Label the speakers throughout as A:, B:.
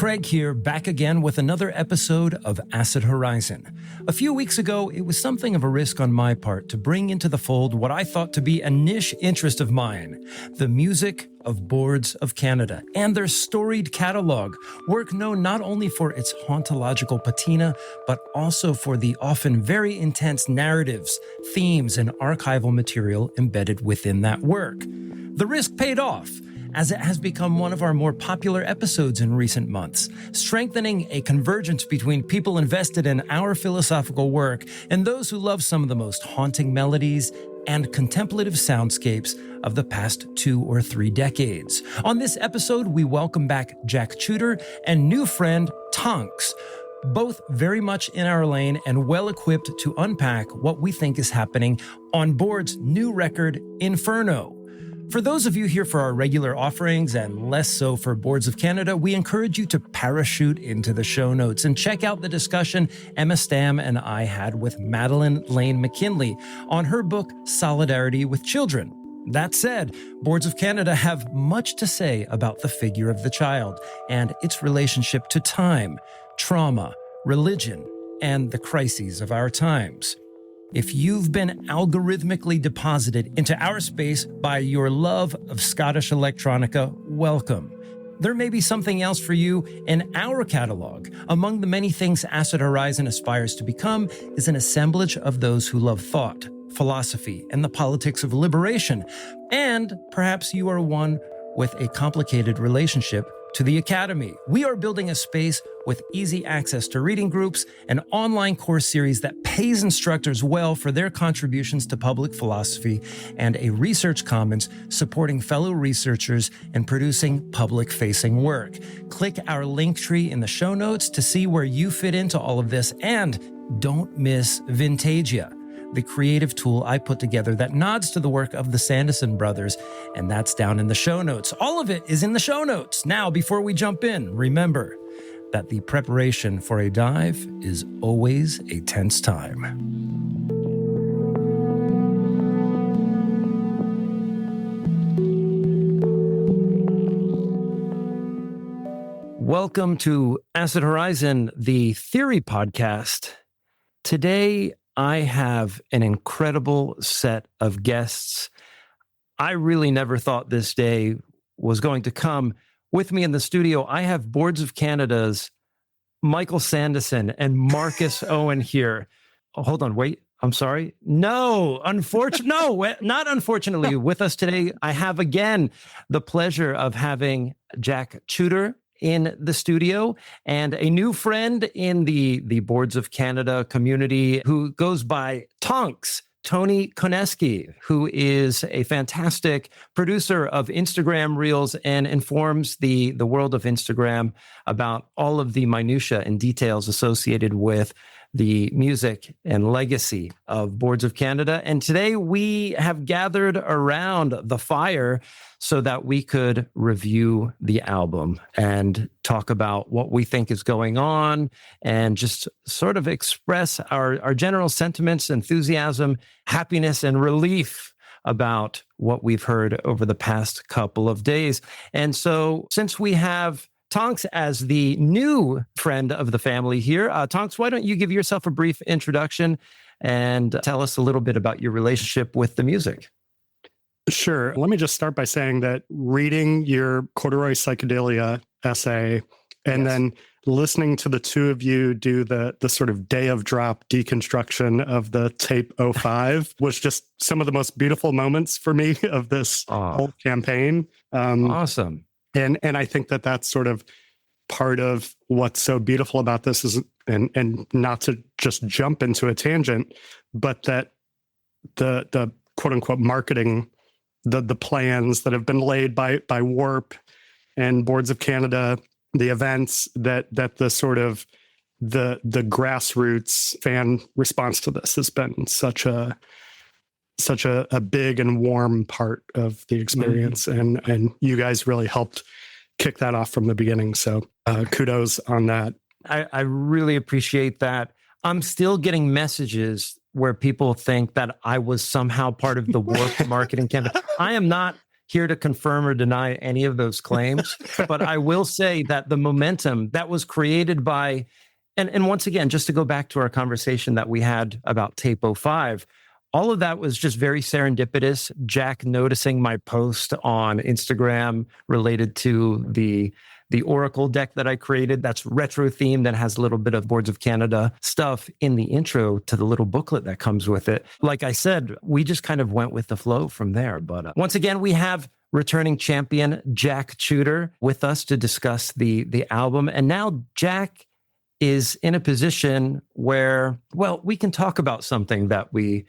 A: Craig here, back again with another episode of Acid Horizon. A few weeks ago, it was something of a risk on my part to bring into the fold what I thought to be a niche interest of mine, the music of Boards of Canada and their storied catalog, work known not only for its hauntological patina, but also for the often very intense narratives, themes, and archival material embedded within that work. The risk paid off, as it has become one of our more popular episodes in recent months, strengthening a convergence between people invested in our philosophical work and those who love some of the most haunting melodies and contemplative soundscapes of the past 2 or 3 decades. On this episode, we welcome back Jack Chuter and new friend Tonx, both very much in our lane and well-equipped to unpack what we think is happening on Board's new record, Inferno. For those of you here for our regular offerings and less so for Boards of Canada, we encourage you to parachute into the show notes and check out the discussion Emma Stam and I had with Madeline Lane McKinley on her book, Solidarity with Children. That said, Boards of Canada have much to say about the figure of the child and its relationship to time, trauma, religion, and the crises of our times. If you've been algorithmically deposited into our space by your love of Scottish electronica, welcome. There may be something else for you in our catalog. Among the many things Acid Horizon aspires to become is an assemblage of those who love thought, philosophy, and the politics of liberation. And perhaps you are one with a complicated relationship to the Academy. We are building a space with easy access to reading groups, an online course series that pays instructors well for their contributions to public philosophy, and a research commons supporting fellow researchers in producing public-facing work. Click our link tree in the show notes to see where you fit into all of this, and don't miss Vintagia, the creative tool I put together that nods to the work of the Sanderson brothers, and that's down in the show notes. All of it is in the show notes. Now, before we jump in, remember that the preparation for a dive is always a tense time. Welcome to Acid Horizon, the theory podcast. Today, I have an incredible set of guests. I really never thought this day was going to come. With me in the studio, I have Boards of Canada's Michael Sanderson and Marcus Owen here. Oh, hold on, wait, I'm sorry. No, not unfortunately. With us today, I have again the pleasure of having Jack Chuter in the studio and a new friend in the Boards of Canada community who goes by Tonx, Tony Konecny, who is a fantastic producer of Instagram Reels and informs the world of Instagram about all of the minutiae and details associated with the music and legacy of Boards of Canada. And today we have gathered around the fire so that we could review the album and talk about what we think is going on and just sort of express our general sentiments, enthusiasm, happiness, and relief about what we've heard over the past couple of days. And so since we have Tonx as the new friend of the family here, Tonx, why don't you give yourself a brief introduction and tell us a little bit about your relationship with the music?
B: Sure. Let me just start by saying that reading your Corduroy Psychedelia essay and then listening to the two of you do the sort of day of drop deconstruction of the tape 05 was just some of the most beautiful moments for me of this whole campaign.
A: Awesome.
B: And I think that that's sort of part of what's so beautiful about this is, and not to just jump into a tangent, but that the quote unquote marketing, the plans that have been laid by Warp and Boards of Canada, the events that the sort of the grassroots fan response to this has been such a big and warm part of the experience. Mm-hmm. And you guys really helped kick that off from the beginning. So kudos on that.
A: I really appreciate that. I'm still getting messages where people think that I was somehow part of the Warp marketing campaign. I am not here to confirm or deny any of those claims. But I will say that the momentum that was created by, and once again, just to go back to our conversation that we had about Tape 05, all of that was just very serendipitous. Jack noticing my post on Instagram related to the Oracle deck that I created that's retro themed, that has a little bit of Boards of Canada stuff in the intro to the little booklet that comes with it. Like I said, we just kind of went with the flow from there. But once again, we have returning champion Jack Chuter with us to discuss the album. And now Jack is in a position where, well, we can talk about something that we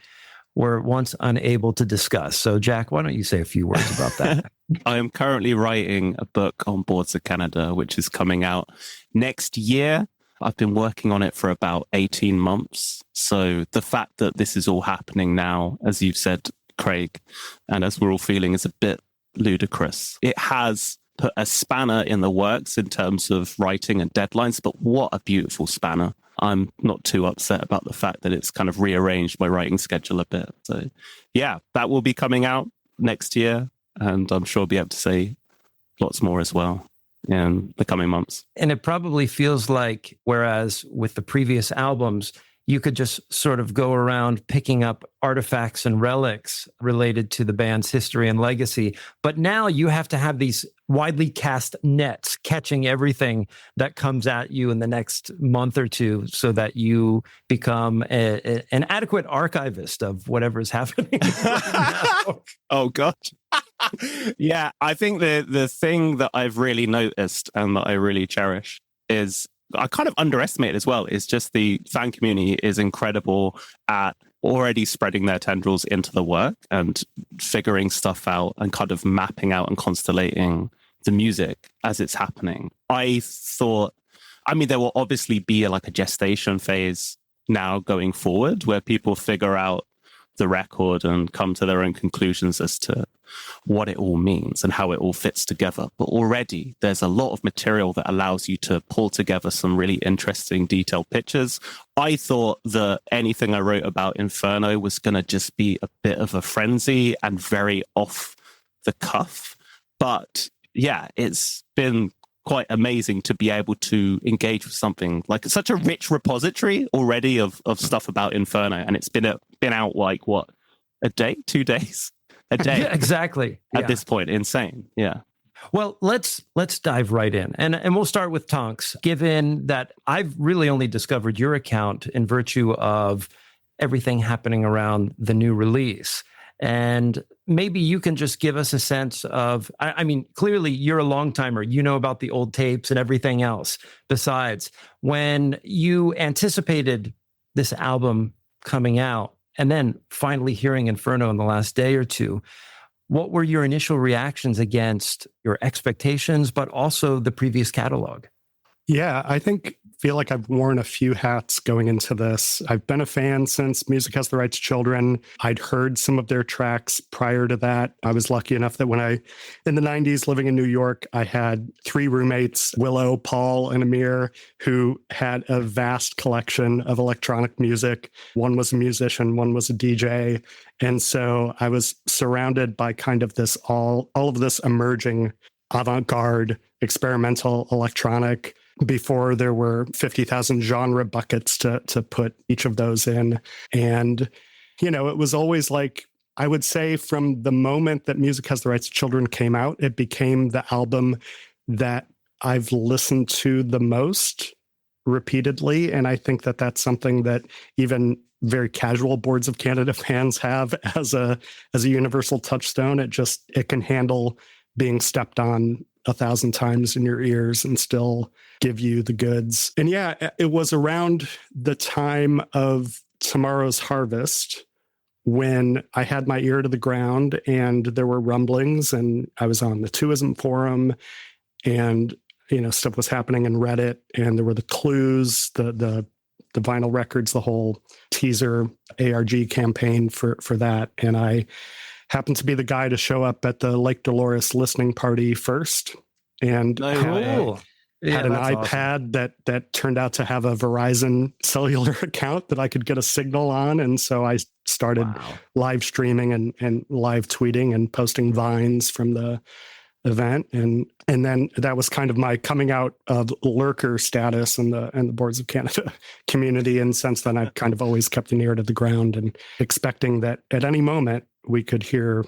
A: were once unable to discuss. So Jack, why don't you say a few words about that?
C: I am currently writing a book on Boards of Canada, which is coming out next year. I've been working on it for about 18 months. So the fact that this is all happening now, as you've said, Craig, and as we're all feeling, is a bit ludicrous. It has put a spanner in the works in terms of writing and deadlines, but what a beautiful spanner. I'm not too upset about the fact that it's kind of rearranged my writing schedule a bit. So yeah, that will be coming out next year. And I'm sure I'll be able to say lots more as well in the coming months.
A: And it probably feels like, whereas with the previous albums, you could just sort of go around picking up artifacts and relics related to the band's history and legacy. But now you have to have these widely cast nets catching everything that comes at you in the next month or two so that you become an adequate archivist of whatever is happening right now.
C: Oh, God. Yeah, I think the thing that I've really noticed and that I really cherish is, I kind of underestimate as well, is just the fan community is incredible at already spreading their tendrils into the work and figuring stuff out and kind of mapping out and constellating the music as it's happening. I thought, I mean, there will obviously be like a gestation phase now going forward where people figure out the record and come to their own conclusions as to what it all means and how it all fits together. But already there's a lot of material that allows you to pull together some really interesting detailed pictures. I thought that anything I wrote about Inferno was going to just be a bit of a frenzy and very off the cuff. But yeah, it's been quite amazing to be able to engage with something like such a rich repository already of stuff about Inferno. And it's been out like, what, a day, 2 days? A day.
A: Yeah, exactly.
C: At this point, insane. Yeah.
A: Well, let's dive right in. And we'll start with Tonx, given that I've really only discovered your account in virtue of everything happening around the new release. And maybe you can just give us a sense of, I mean, clearly you're a long timer. You know about the old tapes and everything else. Besides, when you anticipated this album coming out and then finally hearing Inferno in the last day or two, what were your initial reactions against your expectations, but also the previous catalog?
B: Yeah, I feel like I've worn a few hats going into this. I've been a fan since Music Has the Right to Children. I'd heard some of their tracks prior to that. I was lucky enough that in the 90s, living in New York, I had 3 roommates, Willow, Paul, and Amir, who had a vast collection of electronic music. One was a musician, one was a DJ. And so I was surrounded by kind of this, all of this emerging avant-garde, experimental electronic, before there were 50,000 genre buckets to put each of those in. And, it was always like, I would say from the moment that Music Has the Right to Children came out, it became the album that I've listened to the most repeatedly. And I think that that's something that even very casual Boards of Canada fans have as a universal touchstone. It can handle being stepped on 1,000 times in your ears and still give you the goods. And yeah, it was around the time of Tomorrow's Harvest when I had my ear to the ground and there were rumblings, and I was on the Twoism forum, and stuff was happening in Reddit, and there were the clues, the vinyl records, the whole teaser ARG campaign for that. And I happened to be the guy to show up at the Lake Dolores listening party first. And
A: cool.
B: had an
A: that's
B: iPad
A: awesome.
B: that turned out to have a Verizon cellular account that I could get a signal on. And so I started
A: Wow.
B: live streaming and live tweeting and posting vines from the event. And then that was kind of my coming out of lurker status in the Boards of Canada community. And since then, I've kind of always kept an ear to the ground and expecting that at any moment we could hear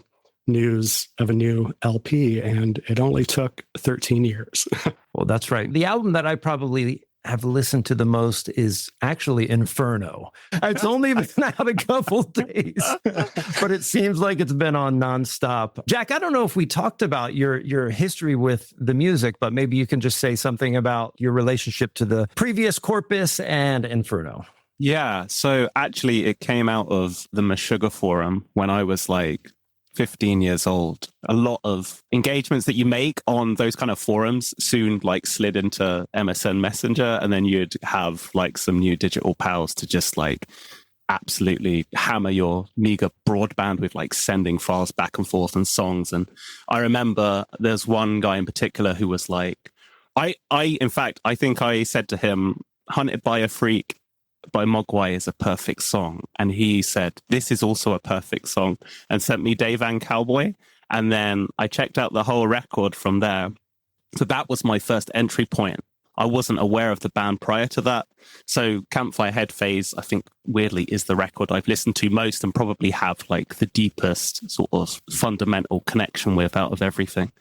B: news of a new LP. And it only took 13 years.
A: Well, that's right. The album that I probably have listened to the most is actually Inferno. It's only been out a couple days, but it seems like it's been on nonstop. Jack, I don't know if we talked about your history with the music, but maybe you can just say something about your relationship to the previous Corpus and Inferno.
C: Yeah. So actually, it came out of the Meshuggah forum when I was like 15 years old. A lot of engagements that you make on those kind of forums soon like slid into MSN Messenger, and then you'd have like some new digital pals to just like absolutely hammer your meager broadband with like sending files back and forth and songs. And I remember there's one guy in particular who was like, in fact, I think I said to him, Hunted by a Freak by Mogwai is a perfect song. And he said, this is also a perfect song, and sent me Day Van Cowboy. And then I checked out the whole record from there. So that was my first entry point. I wasn't aware of the band prior to that. So Campfire Head Phase, I think weirdly is the record I've listened to most and probably have like the deepest sort of fundamental connection with out of everything.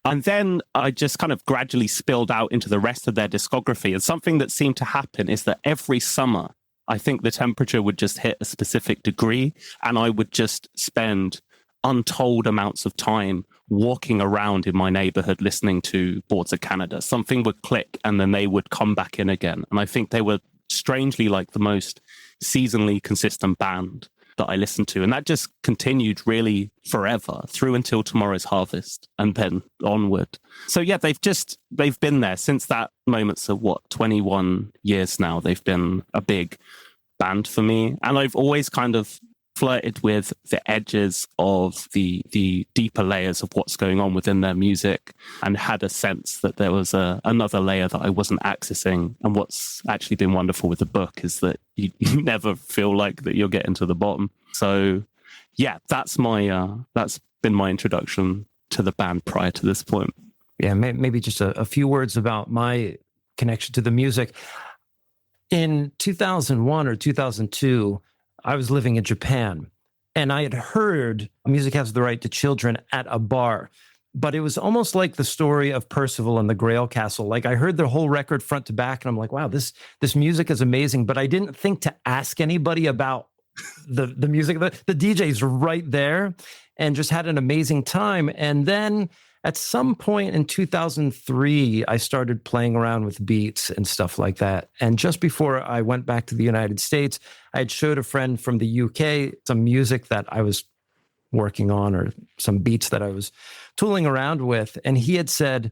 C: And then I just kind of gradually spilled out into the rest of their discography. And something that seemed to happen is that every summer, I think the temperature would just hit a specific degree, and I would just spend untold amounts of time walking around in my neighborhood listening to Boards of Canada. Something would click and then they would come back in again. And I think they were strangely like the most seasonally consistent band that I listened to. And that just continued really forever through until Tomorrow's Harvest and then onward. So yeah, they've been there since that moment. So what, 21 years now, they've been a big band for me. And I've always kind of flirted with the edges of the deeper layers of what's going on within their music, and had a sense that there was another layer that I wasn't accessing. And what's actually been wonderful with the book is that you never feel like that you're getting to the bottom. So yeah, that's been my introduction to the band prior to this point.
A: Yeah, maybe just a few words about my connection to the music. In 2001 or 2002, I was living in Japan, and I had heard Music Has the Right to Children at a bar, but it was almost like the story of Percival and the Grail Castle. Like, I heard the whole record front to back, and I'm like, wow, this music is amazing, but I didn't think to ask anybody about the music. The DJ's right there, and just had an amazing time. And then at some point in 2003, I started playing around with beats and stuff like that. And just before I went back to the United States, I had showed a friend from the UK some music that I was working on, or some beats that I was tooling around with. And he had said,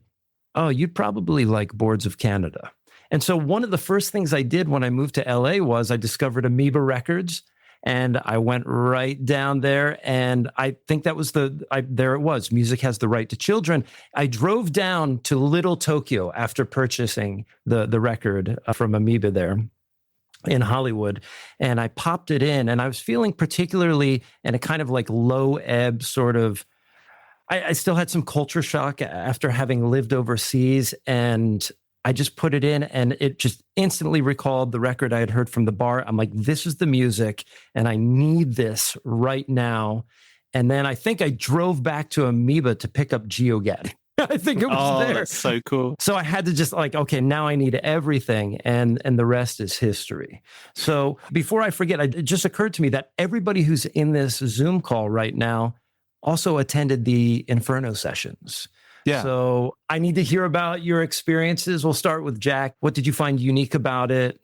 A: oh, you'd probably like Boards of Canada. And so one of the first things I did when I moved to LA was I discovered Amoeba Records. And I went right down there, and I think that was there it was. Music Has the Right to Children. I drove down to Little Tokyo after purchasing the record from Amoeba there in Hollywood, and I popped it in, and I was feeling particularly in a kind of like low ebb sort of, I still had some culture shock after having lived overseas, and I just put it in, and it just instantly recalled the record I had heard from the bar. I'm like, this is the music, and I need this right now. And then I think I drove back to Amoeba to pick up GeoGet. I think it was there.
C: That's so cool.
A: So I had to just like, okay, now I need everything, and the rest is history. So before I forget, it just occurred to me that everybody who's in this Zoom call right now also attended the Inferno Sessions.
C: Yeah.
A: So I need to hear about your experiences. We'll start with Jack. What did you find unique about it?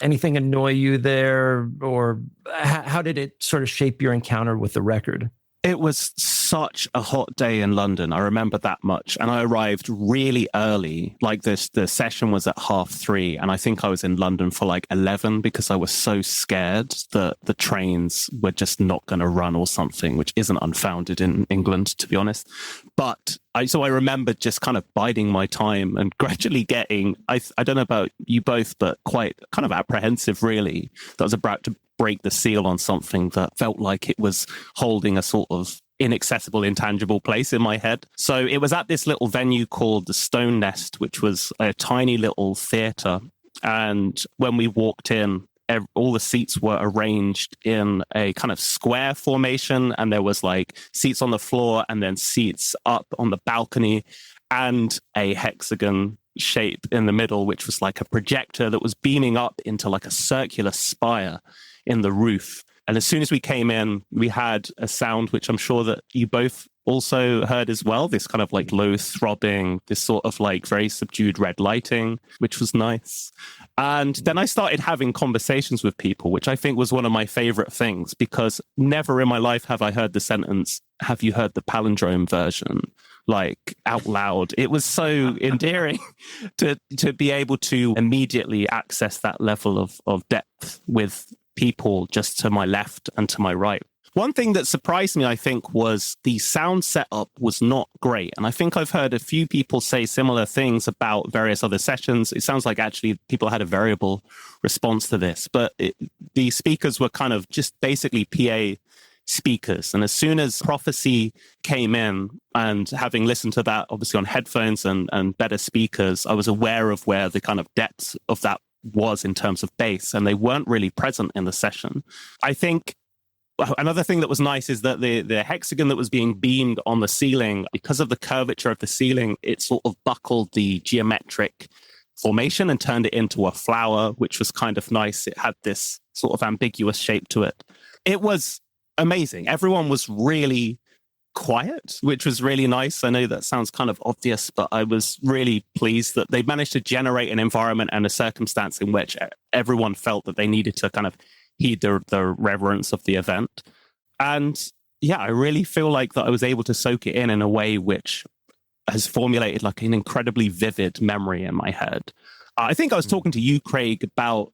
A: Anything annoy you there? Or how did it sort of shape your encounter with the record?
C: It was such a hot day in London. I remember that much. And I arrived really early. Like the session was at 3:30. And I think I was in London for like 11 because I was so scared that the trains were just not going to run or something, which isn't unfounded in England, to be honest. But so I remember just kind of biding my time and gradually getting, I don't know about you both, but quite kind of apprehensive, really, that I was about to break the seal on something that felt like it was holding a sort of inaccessible, intangible place in my head. So it was at this little venue called the Stone Nest, which was a tiny little theatre. And when we walked in, all the seats were arranged in a kind of square formation. And there was like seats on the floor and then seats up on the balcony and a hexagon shape in the middle, which was like a projector that was beaming up into like a circular spire in the roof. And as soon as we came in, we had a sound, which I'm sure that you both also heard as well, this kind of like low throbbing, this sort of like very subdued red lighting, which was nice. And then I started having conversations with people, which I think was one of my favorite things, because never in my life have I heard the sentence, "Have you heard the palindrome version?" like out loud. It was so endearing to be able to immediately access that level of depth with people just to my left and to my right. One thing that surprised me, I think, was the sound setup was not great. And I think I've heard a few people say similar things about various other sessions. It sounds like actually people had a variable response to this, but the speakers were kind of just basically PA speakers. And as soon as Prophecy came in, and having listened to that obviously on headphones and better speakers, I was aware of where the kind of depth of that was in terms of bass, and they weren't really present in the session. I think another thing that was nice is that the hexagon that was being beamed on the ceiling, because of the curvature of the ceiling, it sort of buckled the geometric formation and turned it into a flower, which was kind of nice. It had this sort of ambiguous shape to it. It was amazing. Everyone was really quiet, which was really nice. I know that sounds kind of obvious, but I was really pleased that they managed to generate an environment and a circumstance in which everyone felt that they needed to kind of heed the reverence of the event. And yeah, I really feel like that I was able to soak it in a way which has formulated like an incredibly vivid memory in my head. I think I was talking to you, Craig, about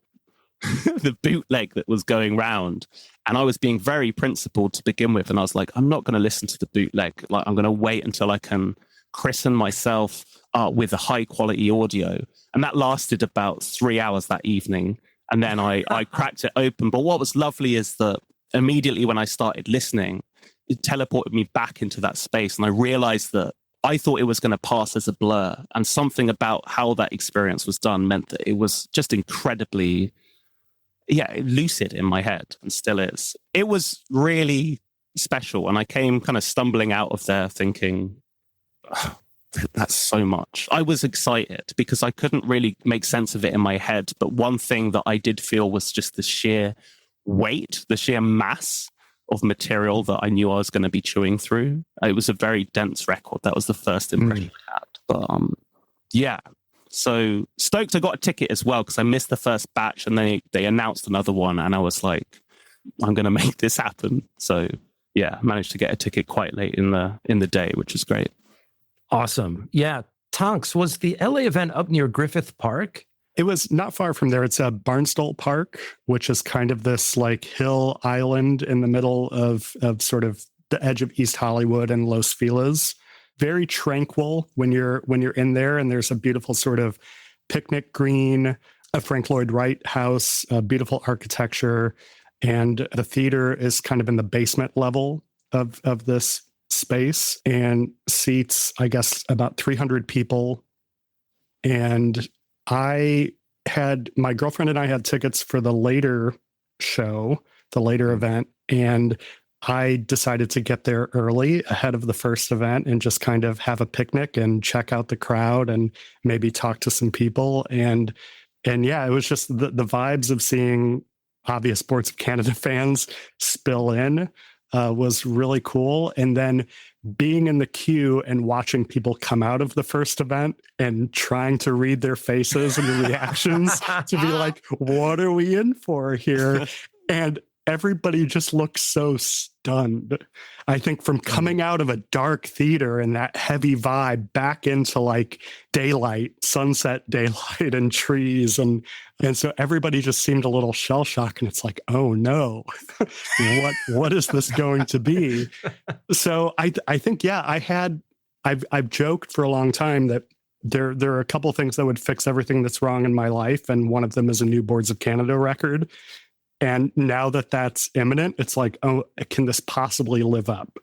C: the bootleg that was going round, and I was being very principled to begin with, and I was like, I'm not going to listen to the bootleg. Like, I'm going to wait until I can christen myself with a high quality audio. And that lasted about 3 hours that evening, and then I cracked it open. But what was lovely is that immediately when I started listening, it teleported me back into that space, and I realized that I thought it was going to pass as a blur, and something about how that experience was done meant that it was just incredibly lucid in my head, and still is. It was really special, and I came kind of stumbling out of there thinking, oh, that's so much. I was excited because I couldn't really make sense of it in my head, but one thing that I did feel was just the sheer weight, the sheer mass of material that I knew I was going to be chewing through. It was a very dense record. That was the first impression I had. But yeah. So stoked I got a ticket as well, because I missed the first batch, and they announced another one, and I was like, I'm going to make this happen. So yeah, managed to get a ticket quite late in the day, which is great.
A: Awesome. Yeah. Tonx, was the LA event up near Griffith Park?
B: It was not far from there. It's a Barnstable Park, which is kind of this like hill island in the middle of sort of the edge of East Hollywood and Los Feliz. Very tranquil when you're in there, and there's a beautiful sort of picnic green, a Frank Lloyd Wright house, beautiful architecture, and the theater is kind of in the basement level of this space, and seats, I guess, about 300 people. And my girlfriend and I had tickets for the later show, the later event, and I decided to get there early ahead of the first event and just kind of have a picnic and check out the crowd and maybe talk to some people. And yeah, it was just the vibes of seeing obvious Sports of Canada fans spill in was really cool. And then being in the queue and watching people come out of the first event and trying to read their faces and the reactions to be like, what are we in for here? And everybody just looks so stunned. I think from coming out of a dark theater and that heavy vibe back into like daylight, sunset daylight and trees. And so everybody just seemed a little shell shocked. And it's like, oh no, what is this going to be? So I think, yeah, I've joked for a long time that there are a couple things that would fix everything that's wrong in my life. And one of them is a new Boards of Canada record. And now that that's imminent, it's like, oh, can this possibly live up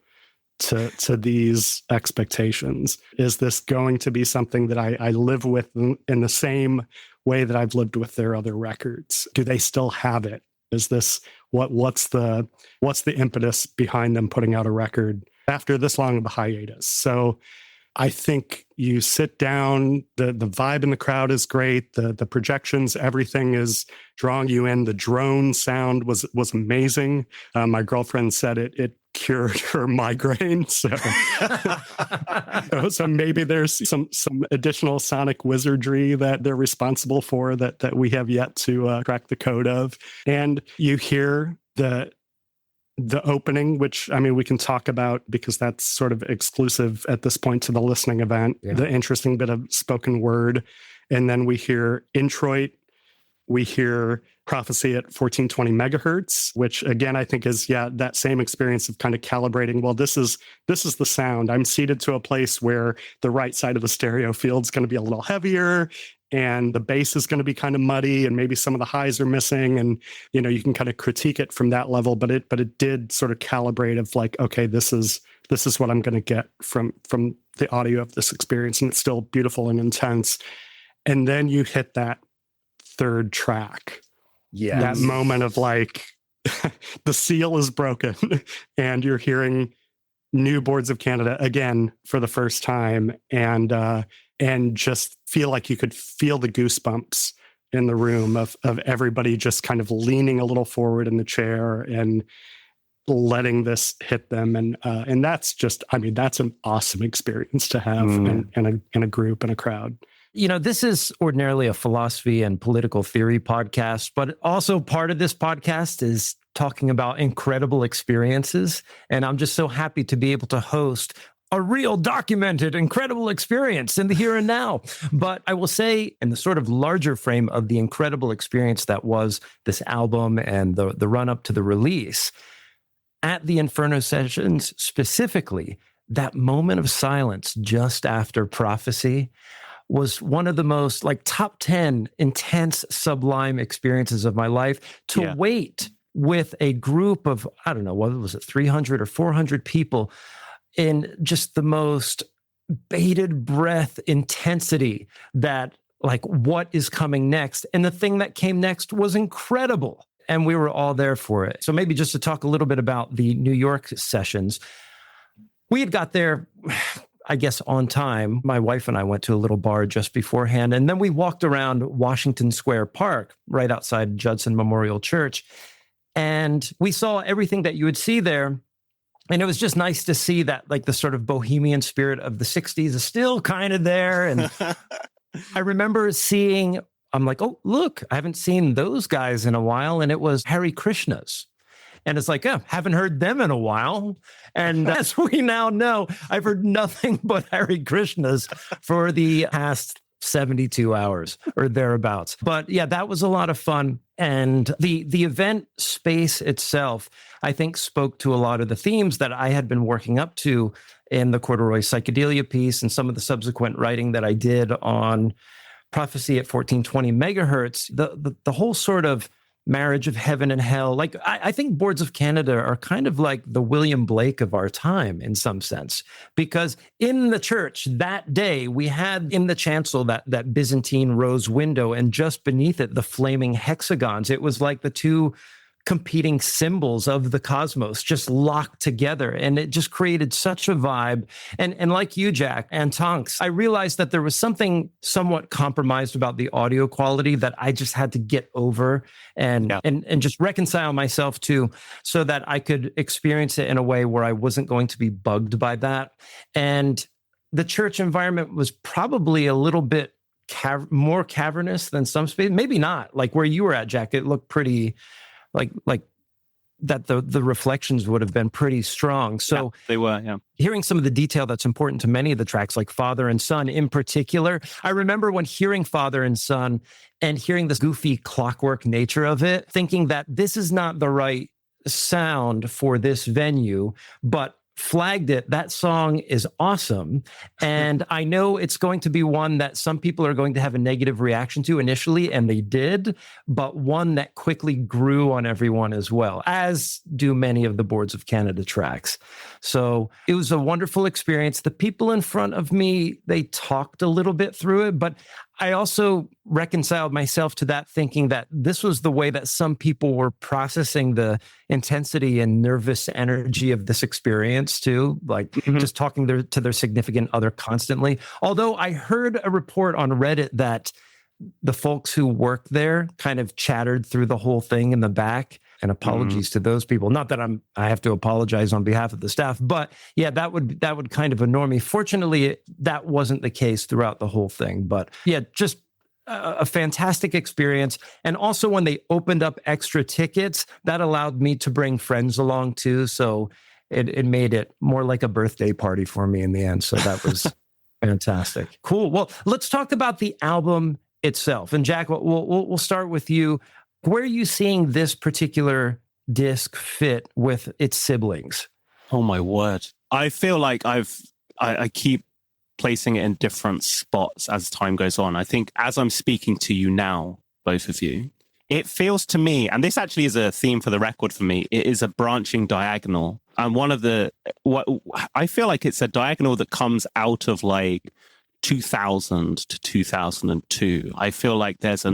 B: to these expectations? Is this going to be something that I live with in the same way that I've lived with their other records? Do they still have it? Is this what's the impetus behind them putting out a record after this long of a hiatus? So I think you sit down, the vibe in the crowd is great. The projections, everything is drawing you in. The drone sound was amazing. My girlfriend said it cured her migraine. So, so maybe there's some additional sonic wizardry that they're responsible for that we have yet to crack the code of. And you hear the opening, which, I mean, we can talk about because that's sort of exclusive at this point to the listening event, the interesting bit of spoken word. And then we hear Introit, we hear Prophecy at 1420 megahertz, which again, I think is, that same experience of kind of calibrating. Well, this is the sound. I'm seated to a place where the right side of the stereo field's going to be a little heavier, and the bass is going to be kind of muddy, and maybe some of the highs are missing, and you can kind of critique it from that level. But it did sort of calibrate of like, okay, this is what I'm going to get from the audio of this experience, and it's still beautiful and intense. And then you hit that third track, that moment of like the seal is broken, and you're hearing new Boards of Canada again for the first time, and just feel like you could feel the goosebumps in the room of everybody just kind of leaning a little forward in the chair and letting this hit them. And that's just, I mean, that's an awesome experience to have in a group and a crowd.
A: This is ordinarily a philosophy and political theory podcast, but also part of this podcast is talking about incredible experiences. And I'm just so happy to be able to host a real documented, incredible experience in the here and now. But I will say, in the sort of larger frame of the incredible experience that was this album and the run up to the release, at the Inferno Sessions specifically, that moment of silence just after Prophecy was one of the most top 10 intense, sublime experiences of my life. To wait with a group of, I don't know, what was it, 300 or 400 people in just the most bated breath intensity that what is coming next. And the thing that came next was incredible. And we were all there for it. So maybe just to talk a little bit about the New York sessions, we had got there, I guess, on time. My wife and I went to a little bar just beforehand, and then we walked around Washington Square Park, right outside Judson Memorial Church, and we saw everything that you would see there. And it was just nice to see that, the sort of bohemian spirit of the 60s is still kind of there. And I remember seeing, I'm like, oh, look, I haven't seen those guys in a while. And it was Hare Krishnas. And it's like, oh, haven't heard them in a while. And as we now know, I've heard nothing but Hare Krishnas for the past 72 hours or thereabouts. But yeah, that was a lot of fun. And the event space itself, I think, spoke to a lot of the themes that I had been working up to in the Corduroy Psychedelia piece and some of the subsequent writing that I did on Prophecy at 1420 megahertz. The whole sort of marriage of heaven and hell. I think Boards of Canada are kind of like the William Blake of our time in some sense, because in the church that day, we had in the chancel that Byzantine rose window, and just beneath it, the flaming hexagons. It was like the two competing symbols of the cosmos just locked together. And it just created such a vibe. And like you, Jack, and Tonx, I realized that there was something somewhat compromised about the audio quality that I just had to get over and just reconcile myself to, so that I could experience it in a way where I wasn't going to be bugged by that. And the church environment was probably a little bit more cavernous than some space. Maybe not. Like where you were at, Jack, it looked pretty like that the reflections would have been pretty strong. So
C: yeah, they were, yeah.
A: Hearing some of the detail that's important to many of the tracks, like Father and Son in particular, I remember when hearing Father and Son and hearing this goofy clockwork nature of it, thinking that this is not the right sound for this venue, but flagged it. That song is awesome. And I know it's going to be one that some people are going to have a negative reaction to initially, and they did, but one that quickly grew on everyone as well, as do many of the Boards of Canada tracks. So it was a wonderful experience. The people in front of me, they talked a little bit through it, but I also reconciled myself to that, thinking that this was the way that some people were processing the intensity and nervous energy of this experience too, like just talking to their significant other constantly. Although I heard a report on Reddit that the folks who work there kind of chattered through the whole thing in the back. And apologies to those people. Not that I have to apologize on behalf of the staff, but yeah, that would kind of annoy me. Fortunately, that wasn't the case throughout the whole thing. But yeah, just a fantastic experience. And also when they opened up extra tickets, that allowed me to bring friends along too. So it made it more like a birthday party for me in the end. So that was fantastic. Cool. Well, let's talk about the album itself. And Jack, we'll start with you. Where are you seeing this particular disc fit with its siblings?
C: Oh my word. I feel like I keep placing it in different spots as time goes on. I think as I'm speaking to you now, both of you, it feels to me, and this actually is a theme for the record for me, it is a branching diagonal. And I feel like it's a diagonal that comes out of like 2000 to 2002. I feel like it's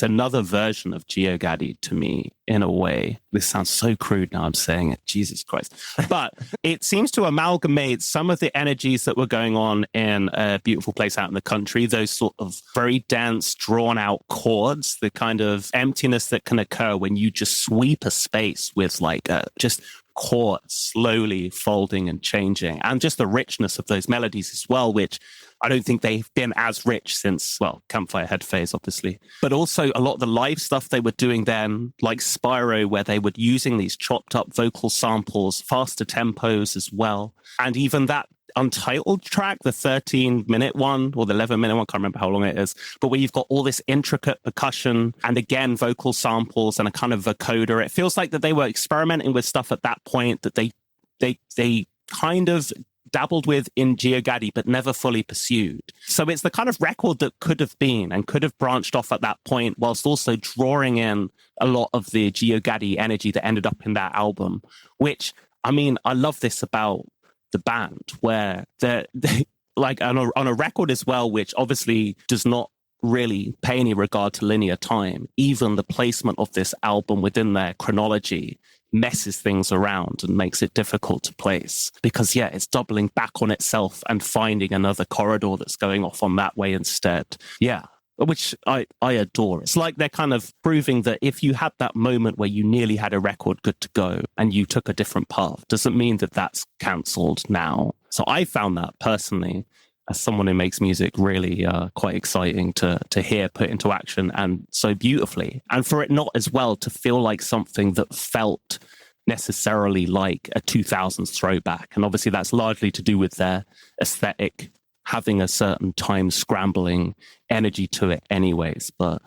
C: another version of GeoGaddy to me in a way. This sounds so crude now I'm saying it, Jesus Christ. But it seems to amalgamate some of the energies that were going on in A Beautiful Place Out in the Country, those sort of very dense, drawn out chords, the kind of emptiness that can occur when you just sweep a space with like just chords slowly folding and changing, and just the richness of those melodies as well, which I don't think they've been as rich since, well, Campfire Head phase, obviously. But also a lot of the live stuff they were doing then, like Spyro, where they were using these chopped up vocal samples, faster tempos as well. And even that Untitled track, the 13-minute one or the 11-minute one, can't remember how long it is, but where you've got all this intricate percussion and again, vocal samples and a kind of vocoder. It feels like that they were experimenting with stuff at that point that they kind of dabbled with in GeoGaddy, but never fully pursued. So it's the kind of record that could have been and could have branched off at that point, whilst also drawing in a lot of the GeoGaddy energy that ended up in that album, which, I mean, I love this about the band, where they like on a record as well, which obviously does not really pay any regard to linear time. Even the placement of this album within their chronology messes things around and makes it difficult to place, because yeah, it's doubling back on itself and finding another corridor that's going off on that way instead. Yeah, which I adore. It's like they're kind of proving that if you had that moment where you nearly had a record good to go and you took a different path, doesn't mean that that's cancelled now. So I found that personally, as someone who makes music, really quite exciting to hear put into action, and so beautifully. And for it not as well to feel like something that felt necessarily like a 2000s throwback. And obviously that's largely to do with their aesthetic having a certain time scrambling energy to it anyways. But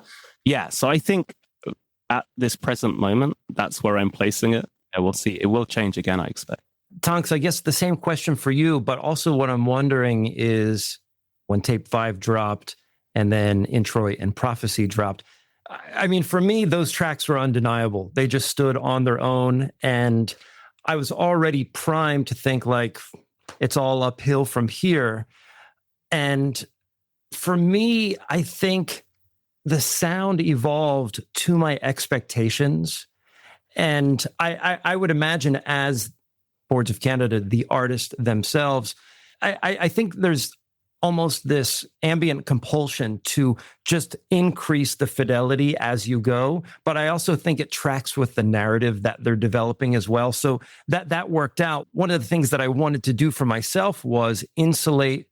C: yeah, so I think at this present moment, that's where I'm placing it. And we'll see. It will change again, I expect.
A: Tonx, I guess the same question for you, but also what I'm wondering is when Tape 5 dropped and then Introit and Prophecy dropped, I mean, for me, those tracks were undeniable. They just stood on their own, and I was already primed to think like, it's all uphill from here. And for me, I think the sound evolved to my expectations. And I would imagine as Boards of Canada, the artists themselves, I think there's almost this ambient compulsion to just increase the fidelity as you go. But I also think it tracks with the narrative that they're developing as well. So that worked out. One of the things that I wanted to do for myself was insulate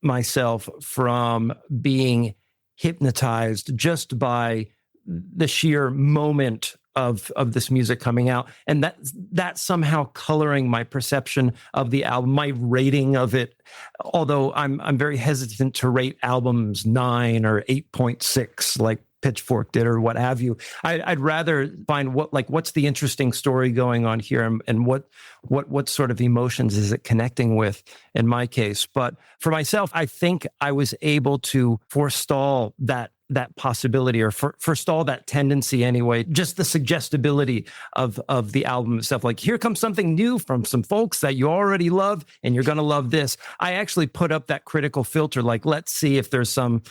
A: myself from being hypnotized just by the sheer moment of this music coming out, and that somehow coloring my perception of the album, my rating of it. Although I'm very hesitant to rate albums 9 or 8.6 like Pitchfork did or what have you. I'd rather find what's the interesting story going on here, and what sort of emotions is it connecting with in my case. But for myself, I think I was able to forestall that possibility, or forestall that tendency anyway, just the suggestibility of the album itself. Like, here comes something new from some folks that you already love, and you're going to love this. I actually put up that critical filter, like, let's see if there's some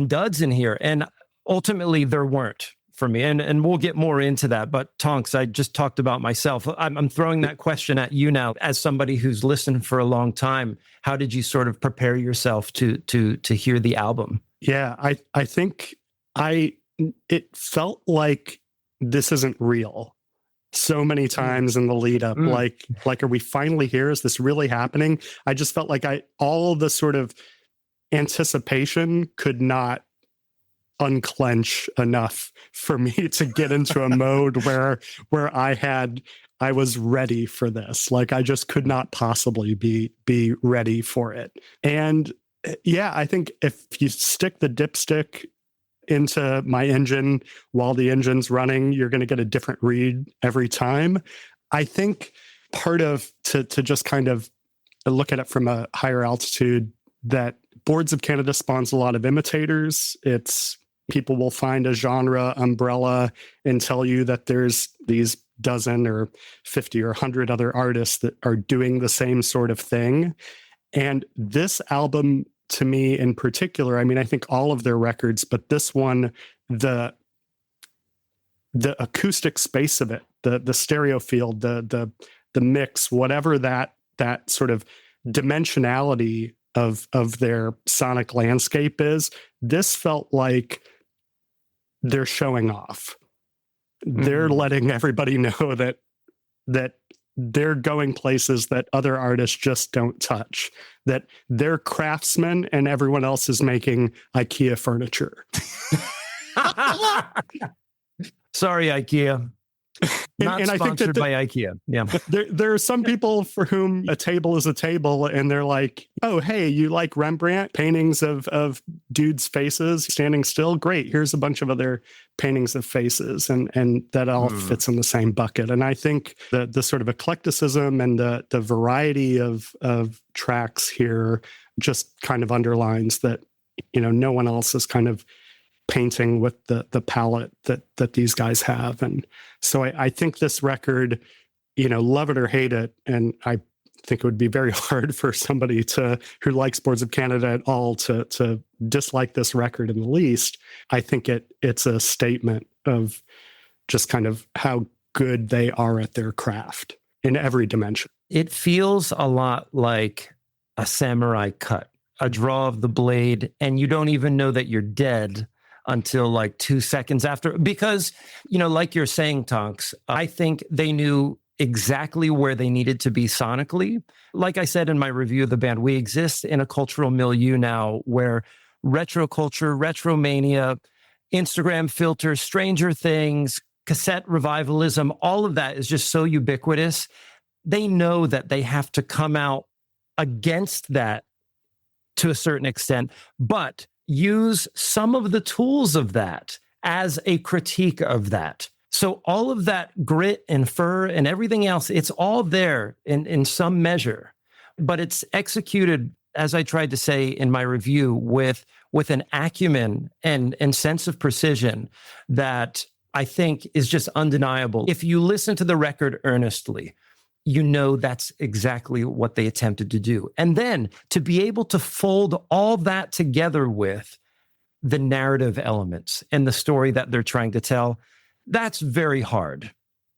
A: duds in here. And ultimately there weren't for me. And we'll get more into that. But Tonx, I just talked about myself. I'm throwing that question at you now as somebody who's listened for a long time. How did you sort of prepare yourself to hear the album?
B: Yeah, I think it felt like this isn't real so many times in the lead up. Like, are we finally here? Is this really happening? I just felt like all the sort of anticipation could not unclench enough for me to get into a mode where I was ready for this. Like, I just could not possibly be ready for it. And yeah, I think if you stick the dipstick into my engine while the engine's running, you're going to get a different read every time. I think part of to just kind of look at it from a higher altitude, that Boards of Canada spawns a lot of imitators. People will find a genre umbrella and tell you that there's these dozen or 50 or 100 other artists that are doing the same sort of thing. And this album, to me in particular, I mean, I think all of their records, but this one, the acoustic space of it, the stereo field, the mix, whatever that sort of dimensionality of their sonic landscape is, this felt like they're showing off. They're letting everybody know that they're going places that other artists just don't touch, that they're craftsmen and everyone else is making IKEA furniture.
A: Sorry, IKEA. Not
B: and
A: sponsored
B: I think
A: by IKEA. Yeah.
B: There are some people for whom a table is a table, and they're like, oh, hey, you like Rembrandt paintings of dudes' faces standing still? Great. Here's a bunch of other paintings of faces, and that all fits in the same bucket. And I think the sort of eclecticism and the variety of tracks here just kind of underlines that, no one else is kind of painting with the palette that these guys have. And so I think this record, love it or hate it, and I think it would be very hard for somebody who likes Boards of Canada at all to dislike this record in the least. I think it's a statement of just kind of how good they are at their craft in every dimension.
A: It feels a lot like a samurai cut, a draw of the blade, and you don't even know that you're dead until like 2 seconds after, because, like you're saying, Tonx, I think they knew exactly where they needed to be sonically. Like I said in my review of the band, we exist in a cultural milieu now where retro culture, retromania, Instagram filters, Stranger Things, cassette revivalism, all of that is just so ubiquitous. They know that they have to come out against that to a certain extent, but use some of the tools of that as a critique of that. So all of that grit and fur and everything else, it's all there in some measure, but it's executed, as I tried to say in my review, with an acumen and sense of precision that I think is just undeniable. If you listen to the record earnestly, that's exactly what they attempted to do. And then to be able to fold all that together with the narrative elements and the story that they're trying to tell, that's very hard.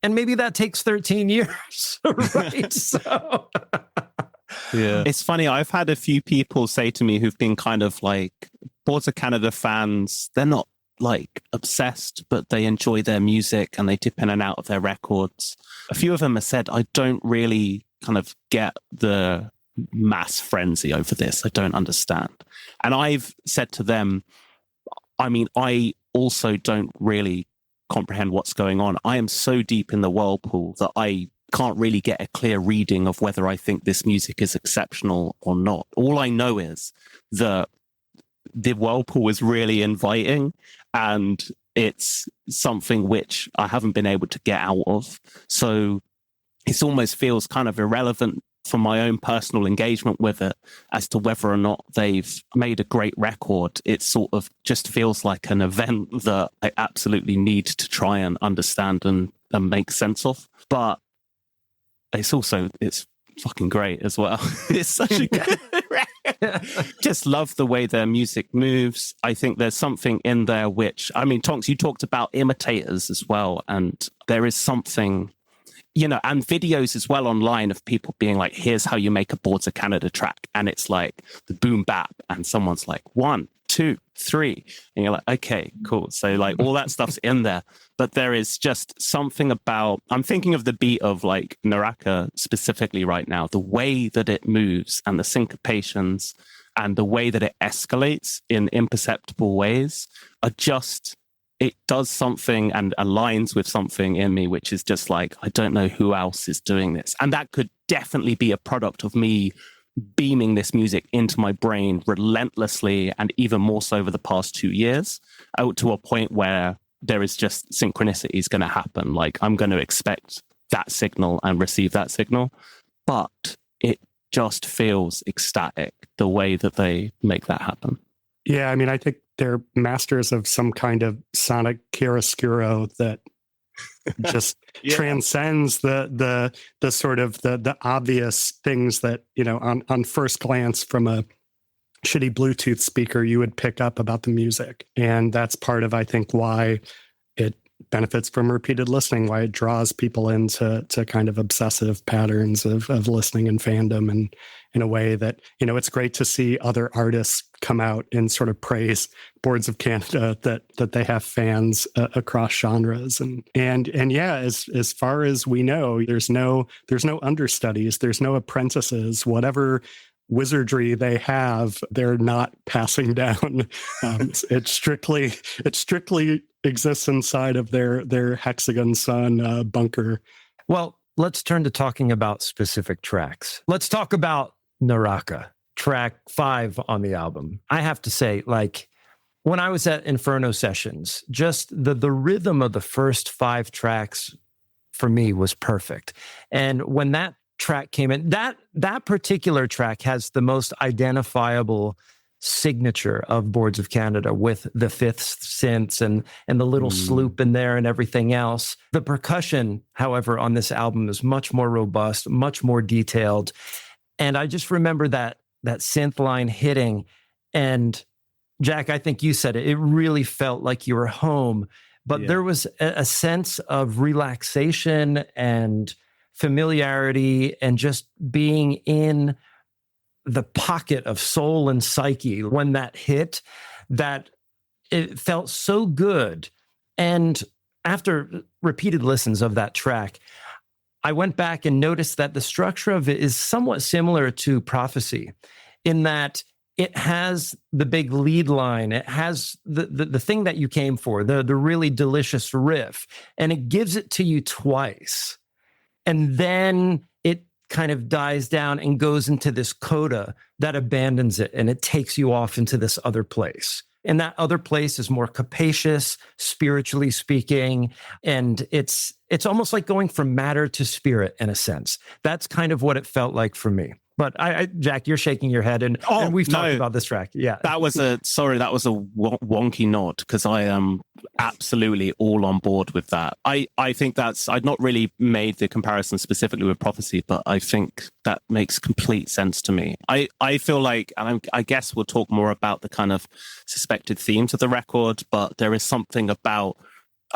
A: And maybe that takes 13 years, right? So,
C: yeah. It's funny. I've had a few people say to me who've been kind of like Boards of Canada fans. They're not like obsessed, but they enjoy their music and they dip in and out of their records. A few of them have said, I don't really kind of get the mass frenzy over this. I don't understand. And I've said to them, I mean, I also don't really comprehend what's going on. I am so deep in the whirlpool that I can't really get a clear reading of whether I think this music is exceptional or not. All I know is that the whirlpool is really inviting, and it's something which I haven't been able to get out of. So it almost feels kind of irrelevant for my own personal engagement with it as to whether or not they've made a great record. It sort of just feels like an event that I absolutely need to try and understand and make sense of. But it's fucking great as well. It's such a good record. Just love the way their music moves. I think there's something in there which, I mean, Tonx, you talked about imitators as well. And there is something, you know, and videos as well online of people being like, here's how you make a Boards of Canada track. And it's like the boom bap. And someone's like, 1, 2, 3. And you're like, okay, cool. So like all that stuff's in there. But there is just something about, I'm thinking of the beat of like Naraka specifically right now, the way that it moves and the syncopations and the way that it escalates in imperceptible ways are just, it does something and aligns with something in me, which is just like, I don't know who else is doing this. And that could definitely be a product of me beaming this music into my brain relentlessly, and even more so over the past 2 years, out to a point where there is just synchronicities going to happen. Like I'm going to expect that signal and receive that signal, but it just feels ecstatic the way that they make that happen.
B: Yeah, I mean, I think they're masters of some kind of sonic chiaroscuro that just transcends the sort of the obvious things that, you know, on first glance from a shitty Bluetooth speaker you would pick up about the music. And that's part of, I think, why it benefits from repeated listening, why it draws people into kind of obsessive patterns of listening and fandom, and in a way that, you know, it's great to see other artists come out and sort of praise Boards of Canada that they have fans across genres. And yeah, as far as we know, there's no understudies, there's no apprentices, whatever wizardry they have, they're not passing down. It strictly exists inside of their Hexagon Sun bunker.
A: Well, let's turn to talking about specific tracks. Let's talk about Naraka, track 5 on the album. I have to say, like, when I was at Inferno Sessions, just the rhythm of the first 5 tracks for me was perfect. And when that track came in, that particular track has the most identifiable signature of Boards of Canada, with the 5th synths and the little sloop in there and everything else. The percussion, however, on this album is much more robust, much more detailed. And I just remember that synth line hitting. And Jack, I think you said it really felt like you were home, but there was a sense of relaxation and familiarity and just being in the pocket of soul and psyche when that hit, that it felt so good. And after repeated listens of that track, I went back and noticed that the structure of it is somewhat similar to Prophecy, in that it has the big lead line, it has the thing that you came for, the really delicious riff, and it gives it to you twice. And then it kind of dies down and goes into this coda that abandons it, and it takes you off into this other place. And that other place is more capacious, spiritually speaking, and it's almost like going from matter to spirit in a sense. That's kind of what it felt like for me. But Jack, you're shaking your head, and we've talked about this track. Yeah,
C: that was a wonky nod, because I am absolutely all on board with that. I think I'd not really made the comparison specifically with Prophecy, but I think that makes complete sense to me. I feel like, and I guess we'll talk more about the kind of suspected themes of the record, but there is something about,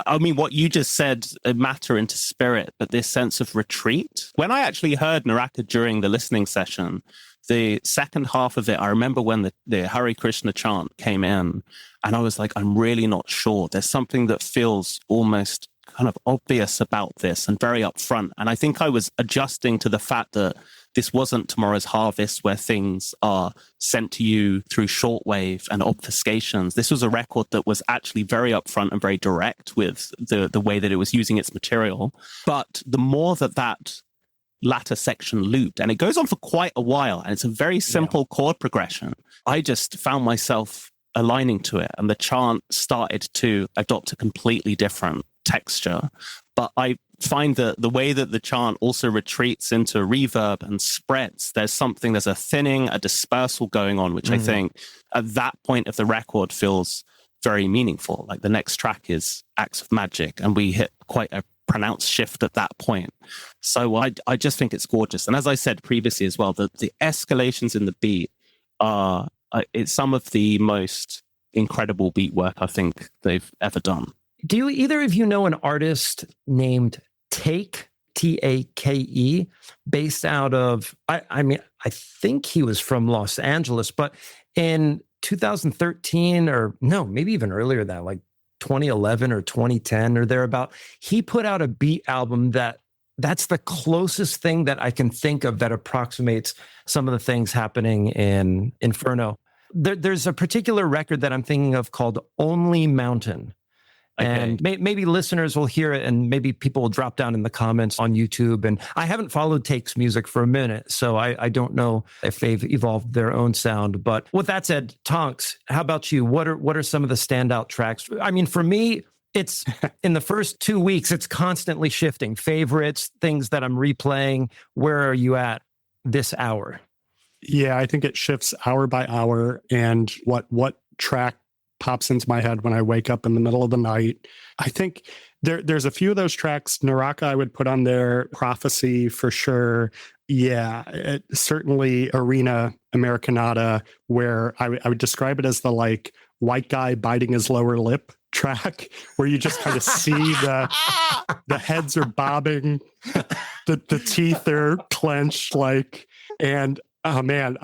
C: I mean, what you just said, matter into spirit, but this sense of retreat. When I actually heard Naraka during the listening session, the second half of it, I remember when the Hare Krishna chant came in, and I was like, I'm really not sure. There's something that feels almost kind of obvious about this and very upfront. And I think I was adjusting to the fact that this wasn't Tomorrow's Harvest where things are sent to you through shortwave and obfuscations. This was a record that was actually very upfront and very direct with the way that it was using its material. But the more that latter section looped, and it goes on for quite a while, and it's a very simple chord progression, I just found myself aligning to it, and the chant started to adopt a completely different texture. But I find that the way that the chant also retreats into reverb and spreads, there's a thinning, a dispersal going on, which I think at that point of the record feels very meaningful. Like the next track is Acts of Magic, and we hit quite a pronounced shift at that point. So I just think it's gorgeous. And as I said previously as well, the escalations in the beat are it's some of the most incredible beat work I think they've ever done.
A: Do you either of you know an artist named Take, Take, based out of, I mean, I think he was from Los Angeles, but in 2013 or no, maybe even earlier than that, like 2011 or 2010 or thereabout, he put out a beat album that's the closest thing that I can think of that approximates some of the things happening in Inferno. There's a particular record that I'm thinking of called Only Mountain. Okay. And maybe listeners will hear it, and maybe people will drop down in the comments on YouTube. And I haven't followed Take's music for a minute, so I don't know if they've evolved their own sound. But with that said, Tonx, how about you? What are some of the standout tracks? I mean, for me, it's in the first 2 weeks, it's constantly shifting. Favorites, things that I'm replaying. Where are you at this hour?
B: Yeah, I think it shifts hour by hour, and what track pops into my head when I wake up in the middle of the night. I think there's a few of those tracks. Naraka I would put on there, Prophecy for sure. Yeah, certainly Arena Americanata, where I would describe it as the like white guy biting his lower lip track, where you just kind of see the heads are bobbing, the teeth are clenched, like, and oh man,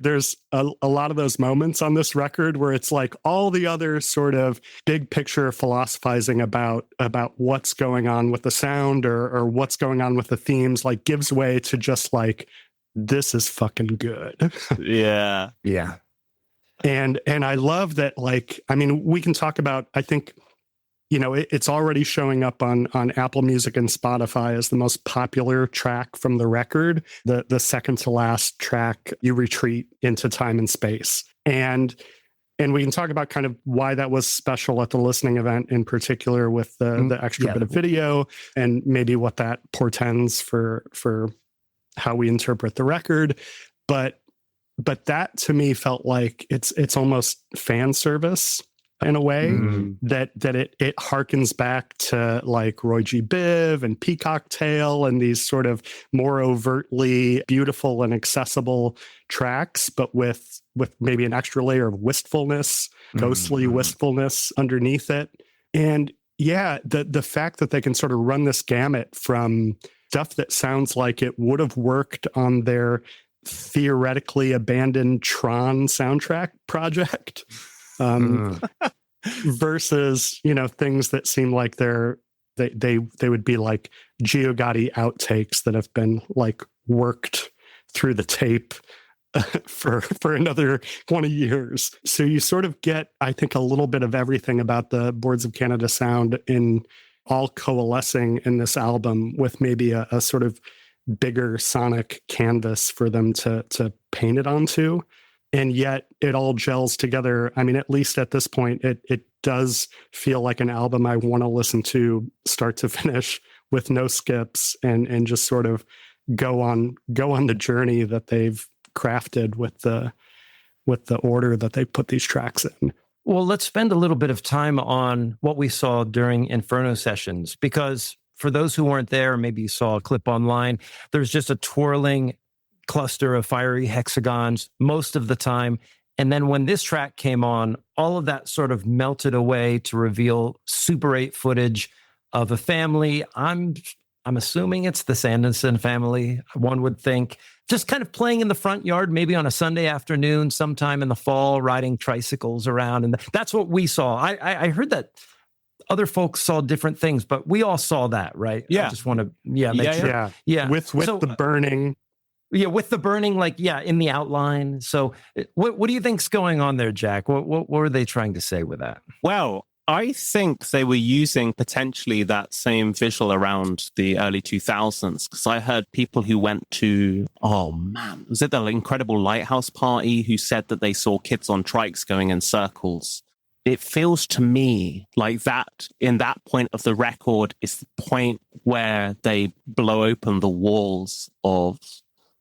B: there's a lot of those moments on this record where it's like all the other sort of big picture philosophizing about what's going on with the sound or what's going on with the themes, like gives way to just like, this is fucking good.
C: Yeah.
A: Yeah.
B: And I love that, like, I mean, we can talk about, I think, you know, it's already showing up on Apple Music and Spotify as the most popular track from the record. The second to last track, You Retreat into Time and Space. And we can talk about kind of why that was special at the listening event, in particular with the extra bit of video, and maybe what that portends for how we interpret the record. But that to me felt like it's almost fan service in a way, that it harkens back to like Roy G. Biv and Peacock Tail and these sort of more overtly beautiful and accessible tracks, but with maybe an extra layer of wistfulness, ghostly wistfulness underneath it. And yeah, the fact that they can sort of run this gamut from stuff that sounds like it would have worked on their theoretically abandoned Tron soundtrack project, versus, you know, things that seem like they would be like Gio Gotti outtakes that have been like worked through the tape for another 20 years. So you sort of get, I think, a little bit of everything about the Boards of Canada sound in all coalescing in this album, with maybe a sort of bigger sonic canvas for them to paint it onto. And yet it all gels together. I mean, at least at this point, it does feel like an album I want to listen to start to finish with no skips, and just sort of go on the journey that they've crafted with the order that they put these tracks in.
A: Well, let's spend a little bit of time on what we saw during Inferno Sessions, because for those who weren't there, maybe you saw a clip online, there's just a twirling cluster of fiery hexagons most of the time. And then when this track came on, all of that sort of melted away to reveal Super 8 footage of a family. I'm assuming it's the Sanderson family, one would think, just kind of playing in the front yard, maybe on a Sunday afternoon, sometime in the fall, riding tricycles around. And that's what we saw. I heard that other folks saw different things, but we all saw that, right?
C: Yeah.
A: I just want to, make sure.
B: Yeah. With
A: so,
B: the burning.
A: Yeah, with the burning, like, yeah, in the outline. So what do you think's going on there, Jack? What were they trying to say with that?
C: Well, I think they were using potentially that same visual around the early 2000s, because I heard people who went to, oh man, was it the Incredible Lighthouse Party, who said that they saw kids on trikes going in circles. It feels to me like that in that point of the record is the point where they blow open the walls of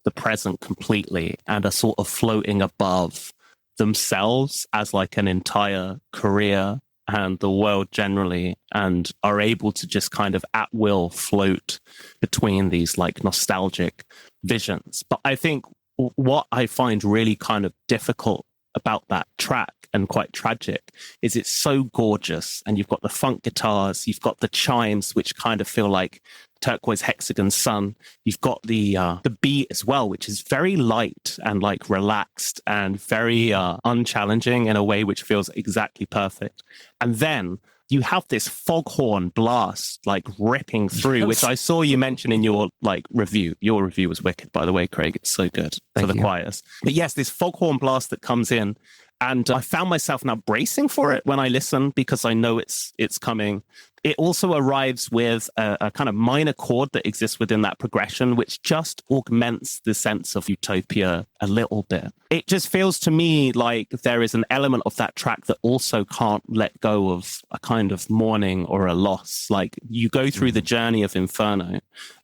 C: the present completely and are sort of floating above themselves as like an entire career and the world generally, and are able to just kind of at will float between these like nostalgic visions. But I think what I find really kind of difficult about that track and quite tragic is it's so gorgeous, and you've got the funk guitars, you've got the chimes which kind of feel like turquoise hexagon sun, you've got the beat as well, which is very light and like relaxed and very unchallenging in a way which feels exactly perfect. And then you have this foghorn blast like ripping through, which I saw you mention in your like review. Your review was wicked, by the way, Craig. It's so good for the choirs. But yes, this foghorn blast that comes in, and I found myself now bracing for it when I listen because I know it's coming. It also arrives with a kind of minor chord that exists within that progression, which just augments the sense of utopia a little bit. It just feels to me like there is an element of that track that also can't let go of a kind of mourning or a loss. Like you go through the journey of Inferno,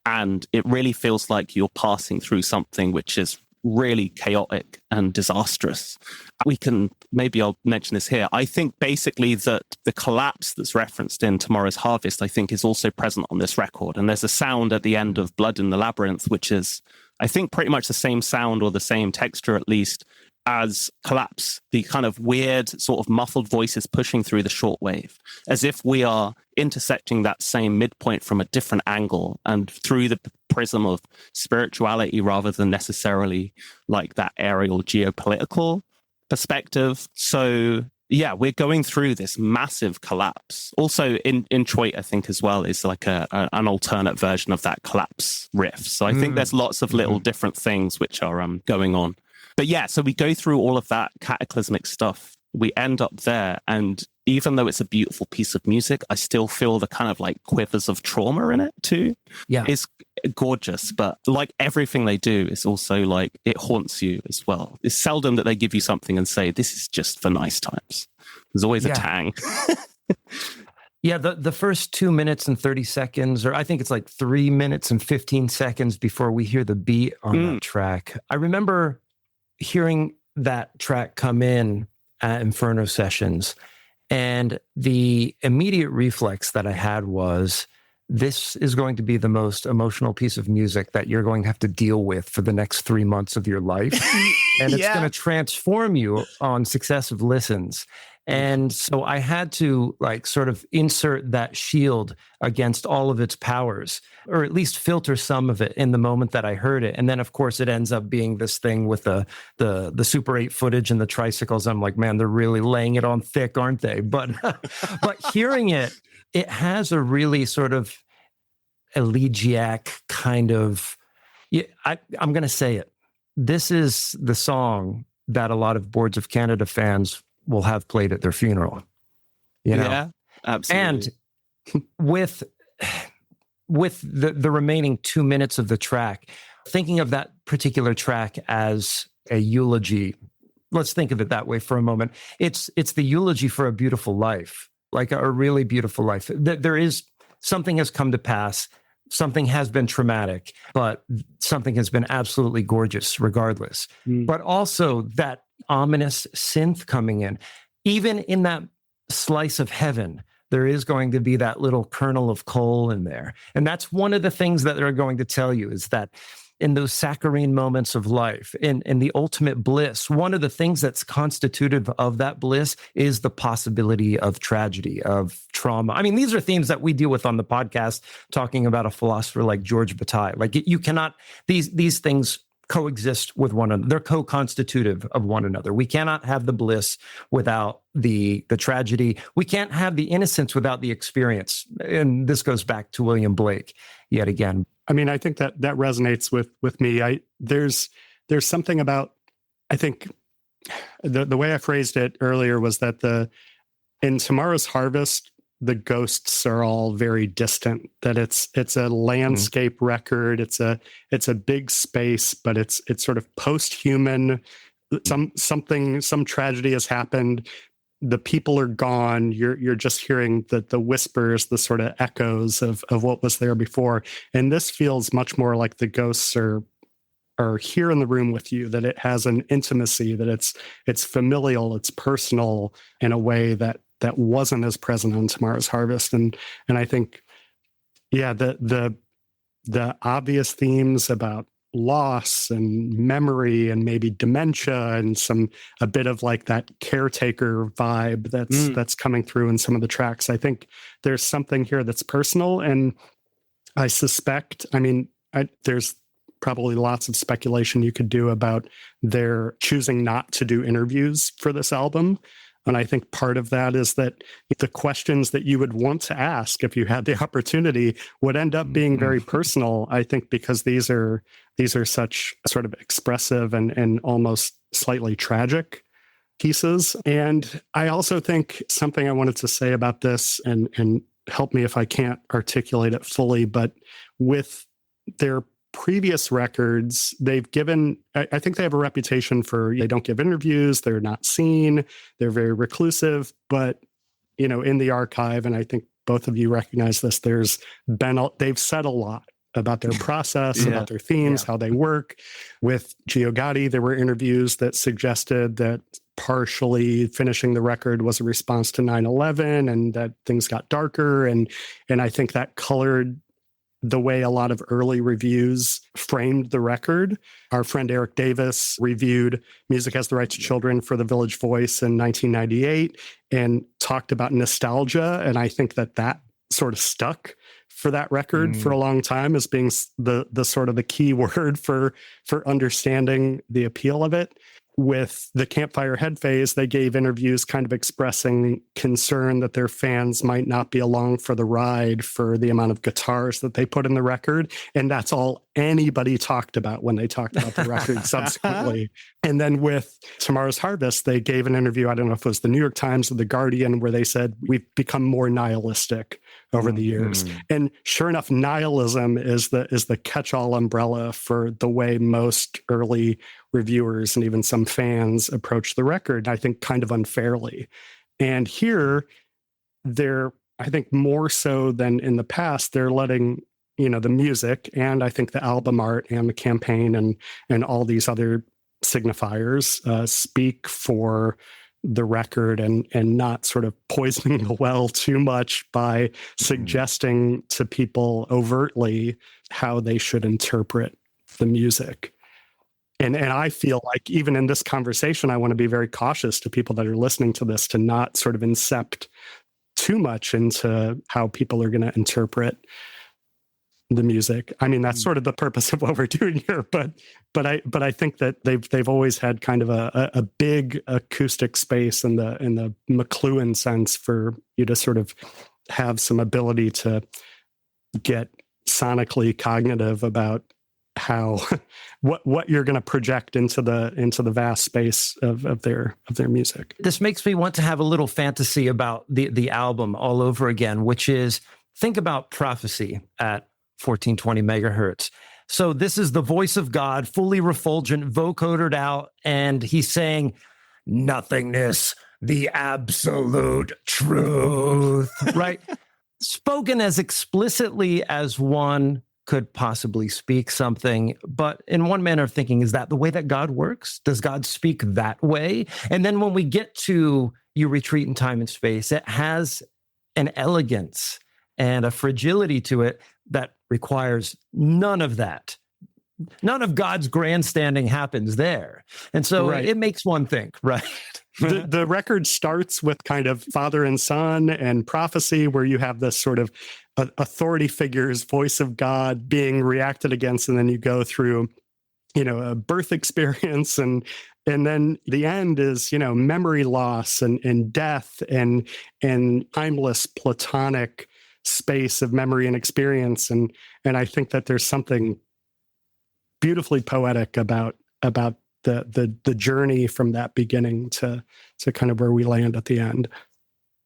C: and it really feels like you're passing through something which is really chaotic and disastrous. Maybe I'll mention this here. I think basically that the collapse that's referenced in Tomorrow's Harvest, I think is also present on this record. And there's a sound at the end of Blood in the Labyrinth, which is, I think, pretty much the same sound or the same texture, at least, as Collapse, the kind of weird sort of muffled voices pushing through the shortwave, as if we are intersecting that same midpoint from a different angle and through the prism of spirituality rather than necessarily like that aerial geopolitical perspective. So yeah, we're going through this massive collapse. Also in Choit, I think as well, is like an alternate version of that collapse riff. So I think there's lots of little different things which are going on. But yeah, so we go through all of that cataclysmic stuff. We end up there. And even though it's a beautiful piece of music, I still feel the kind of like quivers of trauma in it too. Yeah. It's gorgeous. But like everything they do is also like, it haunts you as well. It's seldom that they give you something and say, this is just for nice times. There's always a tang.
A: Yeah, the first 2 minutes and 30 seconds, or I think it's like 3 minutes and 15 seconds before we hear the beat on that track. I remember hearing that track come in at Inferno Sessions, and the immediate reflex that I had was, this is going to be the most emotional piece of music that you're going to have to deal with for the next 3 months of your life. And it's going to transform you on successive listens. And so I had to like sort of insert that shield against all of its powers, or at least filter some of it in the moment that I heard it. And then of course it ends up being this thing with the Super 8 footage and the tricycles. I'm like, man, they're really laying it on thick, aren't they? But hearing it, it has a really sort of elegiac kind of, I'm going to say it. This is the song that a lot of Boards of Canada fans will have played at their funeral. You know? Yeah,
C: absolutely.
A: And with the remaining 2 minutes of the track, thinking of that particular track as a eulogy, let's think of it that way for a moment. It's the eulogy for a beautiful life, like a really beautiful life. There is something has come to pass. Something has been traumatic, but something has been absolutely gorgeous regardless. But also that ominous synth coming in. Even in that slice of heaven, there is going to be that little kernel of coal in there. And that's one of the things that they're going to tell you, is that in those saccharine moments of life, in the ultimate bliss, one of the things that's constitutive of that bliss is the possibility of tragedy, of trauma. I mean, these are themes that we deal with on the podcast, talking about a philosopher like George Bataille. Like you cannot, these things coexist with one another. They're co-constitutive of one another. We cannot have the bliss without the tragedy. We can't have the innocence without the experience. And this goes back to William Blake yet again.
B: I mean, I think that resonates with me. There's something about, I think the way I phrased it earlier was that in Tomorrow's Harvest, the ghosts are all very distant, that it's a landscape record. It's a big space, but it's sort of post-human. Some tragedy has happened. The people are gone. You're just hearing the whispers, the sort of echoes of what was there before. And this feels much more like the ghosts are here in the room with you, that it has an intimacy, that it's familial, it's personal in a way that wasn't as present on Tomorrow's Harvest. And I think, yeah, the obvious themes about loss and memory and maybe dementia and a bit of like that caretaker vibe that's coming through in some of the tracks. I think there's something here that's personal, and I suspect, there's probably lots of speculation you could do about their choosing not to do interviews for this album. And I think part of that is that the questions that you would want to ask if you had the opportunity would end up being very personal, I think, because these are such sort of expressive and almost slightly tragic pieces. And I also think something I wanted to say about this, and help me if I can't articulate it fully, but with their previous records, they've given, I think they have a reputation for, they don't give interviews, they're not seen, they're very reclusive, but, in the archive, and I think both of you recognize this, they've said a lot about their process, about their themes, how they work. With Gio Gotti, there were interviews that suggested that partially finishing the record was a response to 9/11 and that things got darker. And I think that colored the way a lot of early reviews framed the record. Our friend Eric Davis reviewed Music Has the Right to Children for the Village Voice in 1998 and talked about nostalgia. And I think that sort of stuck for that record for a long time as being the sort of the key word for understanding the appeal of it. With the Campfire Head phase, they gave interviews kind of expressing concern that their fans might not be along for the ride for the amount of guitars that they put in the record. And that's all anybody talked about when they talked about the record subsequently. And then with Tomorrow's Harvest, they gave an interview, I don't know if it was the New York Times or the Guardian, where they said, we've become more nihilistic over the years. And sure enough, nihilism is the catch-all umbrella for the way most early reviewers and even some fans approach the record, I think kind of unfairly. And here, I think more so than in the past, they're letting, the music and I think the album art and the campaign and all these other signifiers speak for the record and not sort of poisoning the well too much by suggesting to people overtly how they should interpret the music. And I feel like even in this conversation, I want to be very cautious to people that are listening to this to not sort of incept too much into how people are going to interpret the music. I mean, that's sort of the purpose of what we're doing here. But I think that they've always had kind of a big acoustic space in the McLuhan sense for you to sort of have some ability to get sonically cognitive about how what you're going to project into the vast space of their music.
A: This makes me want to have a little fantasy about the album all over again, which is, think about Prophecy at 1420 megahertz. So this is the voice of God, fully refulgent, vocodered out, and he's saying nothingness, the absolute truth, right? Spoken as explicitly as one could possibly speak something, but in one manner of thinking, is that the way that God works? Does God speak that way? And then when we get to You Retreat in Time and Space, it has an elegance and a fragility to it that requires none of that. None of God's grandstanding happens there. And so It makes one think, right?
B: The record starts with kind of father and son and prophecy, where you have this sort of authority figures, voice of God being reacted against. And then you go through a birth experience, and then the end is, memory loss and death and timeless platonic space of memory and experience. And I think that there's something beautifully poetic about the journey from that beginning to kind of where we land at the end.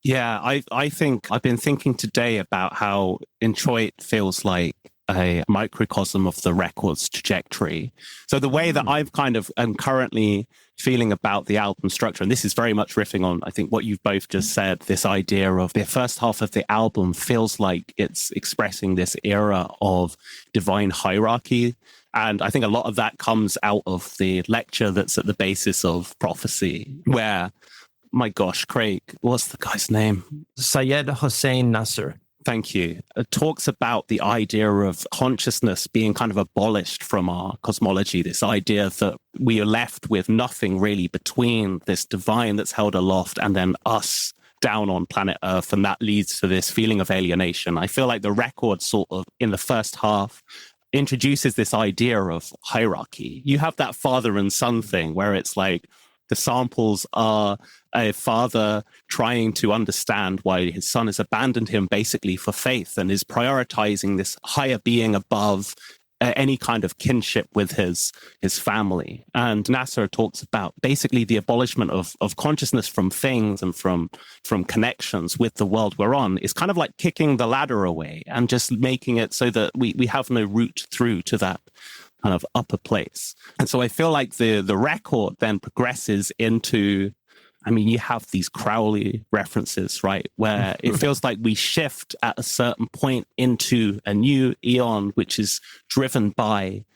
C: Yeah, I think I've been thinking today about how Introit feels like a microcosm of the record's trajectory. So the way that I've kind of am currently feeling about the album structure, and this is very much riffing on, I think, what you've both just said, this idea of the first half of the album feels like it's expressing this era of divine hierarchy. And I think a lot of that comes out of the lecture that's at the basis of prophecy, where, my gosh, Craig, what's the guy's name?
A: Syed Hossein Nasr.
C: Thank you. It talks about the idea of consciousness being kind of abolished from our cosmology, this idea that we are left with nothing really between this divine that's held aloft and then us down on planet Earth. And that leads to this feeling of alienation. I feel like the record sort of in the first half introduces this idea of hierarchy. You have that father and son thing where it's like, the samples are a father trying to understand why his son has abandoned him basically for faith and is prioritizing this higher being above any kind of kinship with his family. And Nasser talks about basically the abolishment of consciousness from things and from connections with the world we're on is kind of like kicking the ladder away and just making it so that we have no route through to that kind of upper place. And so I feel like the record then progresses into, I mean, you have these Crowley references, right? Where it feels like we shift at a certain point into a new eon, which is driven by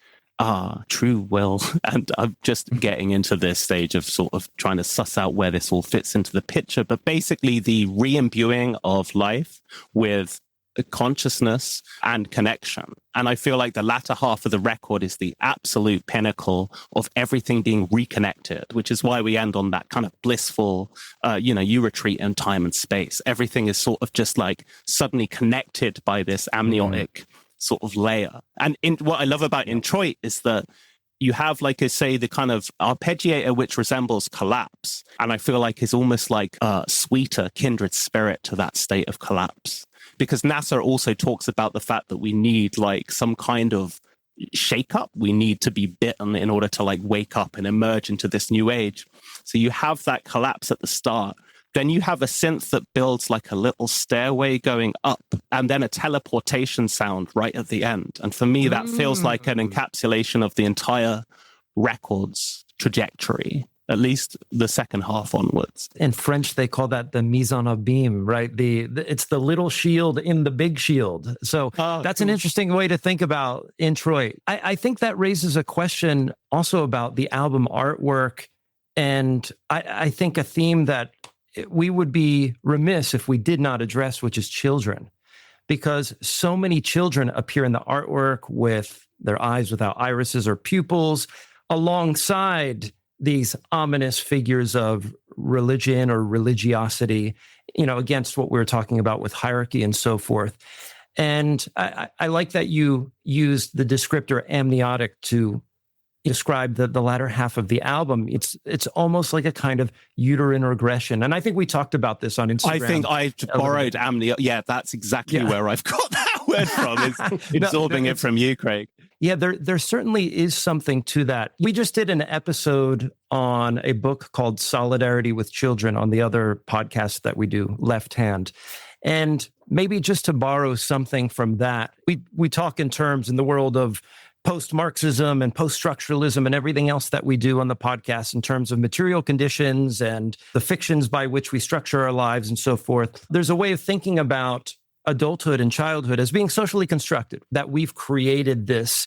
C: true will. And I'm just getting into this stage of sort of trying to suss out where this all fits into the picture. But basically the re-imbuing of life with consciousness and connection. And I feel like the latter half of the record is the absolute pinnacle of everything being reconnected, which is why we end on that kind of blissful, you retreat in time and space. Everything is sort of just like suddenly connected by this amniotic sort of layer. And what I love about Introit is that you have, like I say, the kind of arpeggiator which resembles collapse. And I feel like is almost like a sweeter kindred spirit to that state of collapse. Because Nasser also talks about the fact that we need like some kind of shake up. We need to be bitten in order to like wake up and emerge into this new age. So you have that collapse at the start. Then you have a synth that builds like a little stairway going up and then a teleportation sound right at the end. And for me, that feels like an encapsulation of the entire record's trajectory, at least the second half onwards.
A: In French, they call that the mise en abîme, right? It's the little shield in the big shield. So that's an interesting way to think about Introit. I think that raises a question also about the album artwork. And I think a theme that we would be remiss if we did not address, which is children. Because so many children appear in the artwork with their eyes without irises or pupils, alongside these ominous figures of religion or religiosity, against what we were talking about with hierarchy and so forth. And I like that you used the descriptor amniotic to describe the latter half of the album. It's almost like a kind of uterine regression. And I think we talked about this on Instagram.
C: I think I borrowed amniotic. Yeah, that's exactly where I've got that word from. It's absorbing it from you, Craig.
A: Yeah, there certainly is something to that. We just did an episode on a book called Solidarity with Children on the other podcast that we do, Left Hand. And maybe just to borrow something from that, we talk in terms in the world of post-Marxism and post-structuralism and everything else that we do on the podcast in terms of material conditions and the fictions by which we structure our lives and so forth. There's a way of thinking about adulthood and childhood as being socially constructed, that we've created this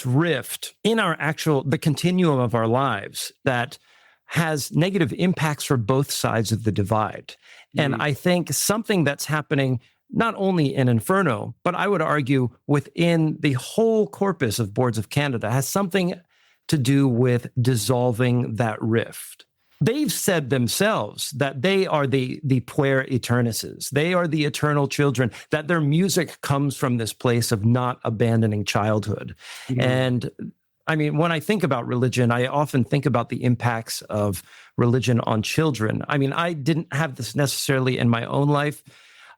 A: rift in the continuum of our lives that has negative impacts for both sides of the divide. And I think something that's happening not only in Inferno, but I would argue within the whole corpus of Boards of Canada has something to do with dissolving that rift. They've said themselves that they are the puer eternices. They are the eternal children, that their music comes from this place of not abandoning childhood. And I mean, when I think about religion, I often think about the impacts of religion on children. I mean, I didn't have this necessarily in my own life.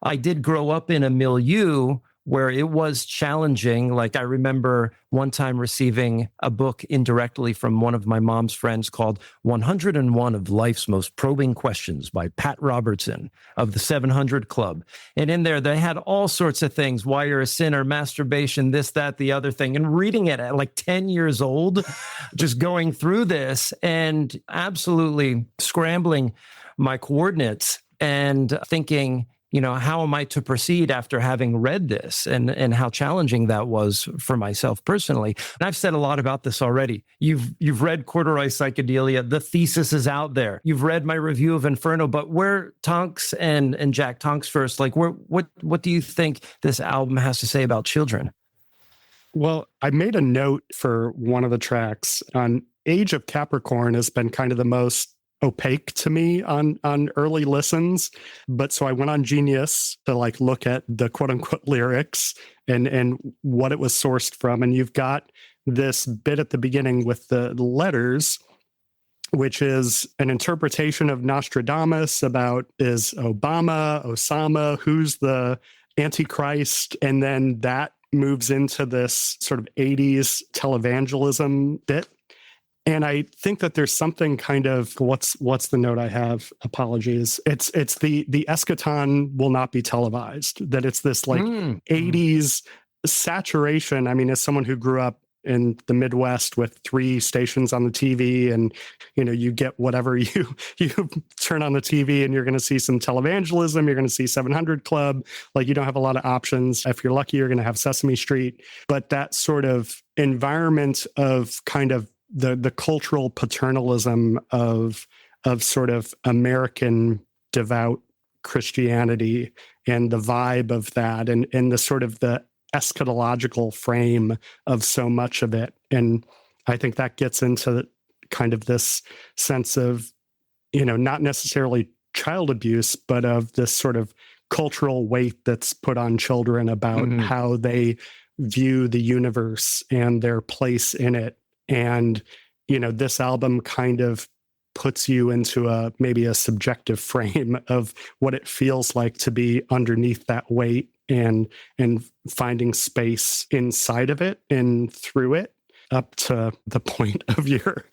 A: I did grow up in a milieu where it was challenging. Like I remember one time receiving a book indirectly from one of my mom's friends called 101 of Life's Most Probing Questions by Pat Robertson of the 700 Club. And in there, they had all sorts of things, why you're a sinner, masturbation, this, that, the other thing. And reading it at like 10 years old, just going through this and absolutely scrambling my coordinates and thinking, how am I to proceed after having read this and how challenging that was for myself personally. And I've said a lot about this already. You've read Corduroy Psychedelia. The thesis is out there. You've read my review of Inferno, but where Tonx and Jack Tonx first, like what do you think this album has to say about children?
B: Well, I made a note for one of the tracks on Age of Capricorn has been kind of the most opaque to me on early listens. But so I went on Genius to like look at the quote unquote lyrics and what it was sourced from. And you've got this bit at the beginning with the letters, which is an interpretation of Nostradamus about is Osama, who's the Antichrist. And then that moves into this sort of 80s televangelism bit. And I think that there's something kind of what's the note I have? Apologies. It's the eschaton will not be televised. That it's this like 80s saturation. I mean, as someone who grew up in the Midwest with 3 stations on the TV, and you get whatever you turn on the TV, and you're going to see some televangelism. You're going to see 700 Club. Like you don't have a lot of options. If you're lucky, you're going to have Sesame Street. But that sort of environment of kind of the cultural paternalism of sort of American devout Christianity and the vibe of that and the sort of the eschatological frame of so much of it. And I think that gets into kind of this sense of, not necessarily child abuse, but of this sort of cultural weight that's put on children about how they view the universe and their place in it. And, this album kind of puts you into maybe a subjective frame of what it feels like to be underneath that weight and finding space inside of it and through it up to the point of your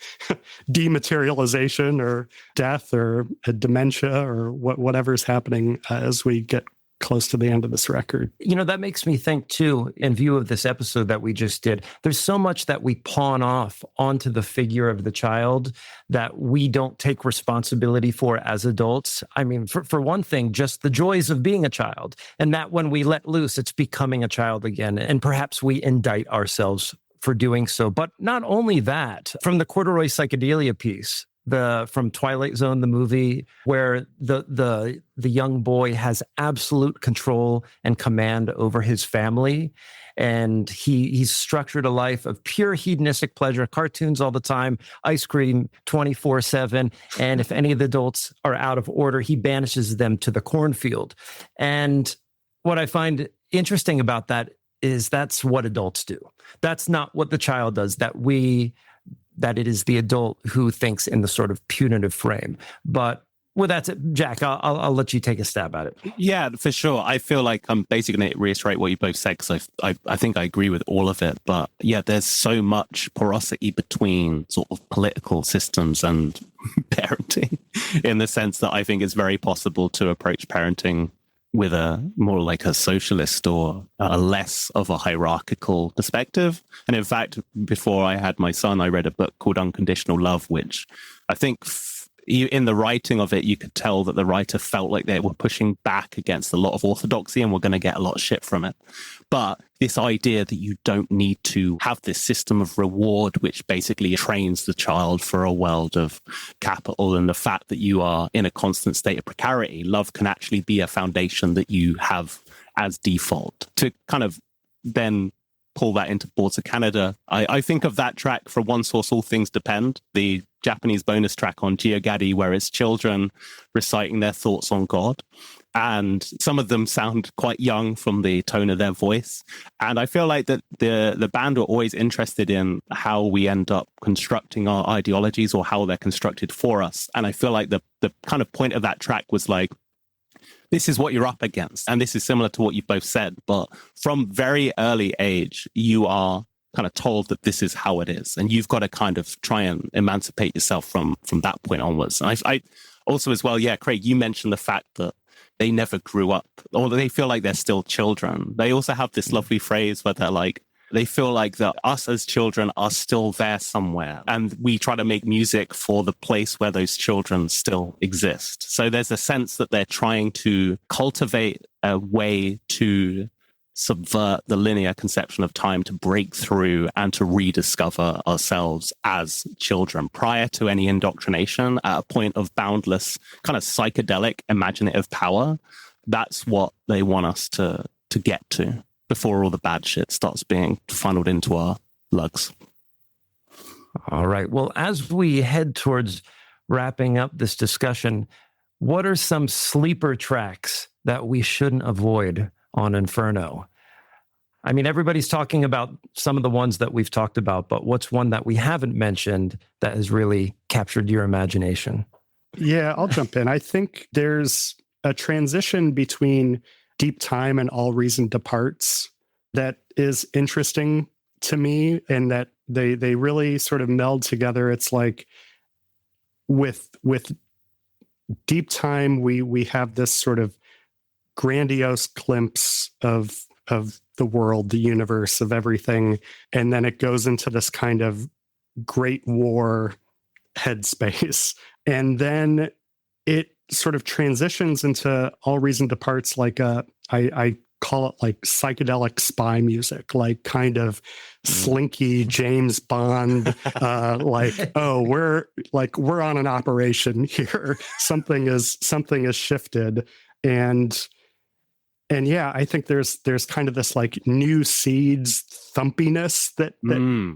B: dematerialization or death or dementia or whatever's happening as we get close to the end of this record.
A: That makes me think too, in view of this episode that we just did, there's so much that we pawn off onto the figure of the child that we don't take responsibility for as adults. I mean, for one thing, just the joys of being a child, and that when we let loose, it's becoming a child again. And perhaps we indict ourselves for doing so. But not only that, from the Corduroy Psychedelia piece, from Twilight Zone, the movie, where the young boy has absolute control and command over his family. And he's structured a life of pure hedonistic pleasure, cartoons all the time, ice cream 24/7. And if any of the adults are out of order, he banishes them to the cornfield. And what I find interesting about that is that's what adults do. That's not what the child does, that it is the adult who thinks in the sort of punitive frame. But well, that's it. Jack, I'll let you take a stab at it.
C: Yeah, for sure. I feel like I'm basically going to reiterate what you both said because I think I agree with all of it. But yeah, there's so much porosity between sort of political systems and parenting in the sense that I think it's very possible to approach parenting with a more like a socialist or a less of a hierarchical perspective. And in fact, before I had my son, I read a book called Unconditional Love, which I think in the writing of it, you could tell that the writer felt like they were pushing back against a lot of orthodoxy and were going to get a lot of shit from it. But this idea that you don't need to have this system of reward, which basically trains the child for a world of capital, and the fact that you are in a constant state of precarity, love can actually be a foundation that you have as default. To kind of then pull that into Boards of Canada, I think of that track from One Source, All Things Depend, the Japanese bonus track on Geogadi, where it's children reciting their thoughts on God. And some of them sound quite young from the tone of their voice. And I feel like that the band are always interested in how we end up constructing our ideologies or how they're constructed for us. And I feel like the kind of point of that track was like, this is what you're up against. And this is similar to what you've both said. But from very early age, you are kind of told that this is how it is. And you've got to kind of try and emancipate yourself from that point onwards. And I also as well, yeah, Craig, you mentioned the fact that they never grew up, or they feel like they're still children. They also have this lovely phrase where they're like, they feel like that us as children are still there somewhere. And we try to make music for the place where those children still exist. So there's a sense that they're trying to cultivate a way to subvert the linear conception of time, to break through and to rediscover ourselves as children prior to any indoctrination at a point of boundless kind of psychedelic imaginative power. That's what they want us to get to before all the bad shit starts being funneled into our lugs.
A: All right. Well, as we head towards wrapping up this discussion, what are some sleeper tracks that we shouldn't avoid on Inferno? I mean, everybody's talking about some of the ones that we've talked about, but what's one that we haven't mentioned that has really captured your imagination?
B: Yeah, I'll jump in. I think there's a transition between Deep Time and All Reason Departs that is interesting to me, and that they really sort of meld together. It's like with Deep Time, we have this sort of grandiose glimpse of the world, the universe, of everything. And then it goes into this kind of Great War headspace. And then it sort of transitions into All Reason Departs, like I call it like psychedelic spy music, like kind of slinky James Bond, like, oh, we're on an operation here. Something is shifted. And yeah, I think there's kind of this like new seeds thumpiness that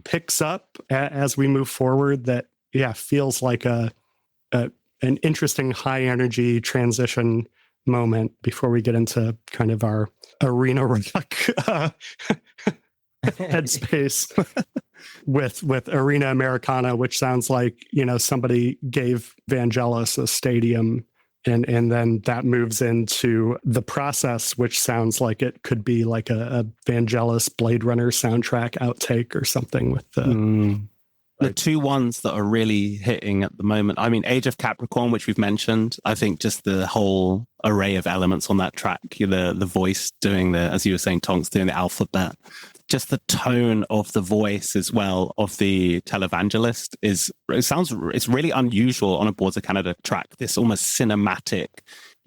B: picks up as we move forward, that, yeah, feels like an interesting high energy transition moment before we get into kind of our arena rock headspace with Arena Americana, which sounds like, somebody gave Vangelis a stadium. And then that moves into The Process, which sounds like it could be like a Vangelis Blade Runner soundtrack outtake or something with
C: the two ones that are really hitting at the moment. I mean, Age of Capricorn, which we've mentioned, I think just the whole array of elements on that track, the voice doing as you were saying, Tonx doing the alphabet, just the tone of the voice as well of the televangelist it's really unusual on a Boards of Canada track. This almost cinematic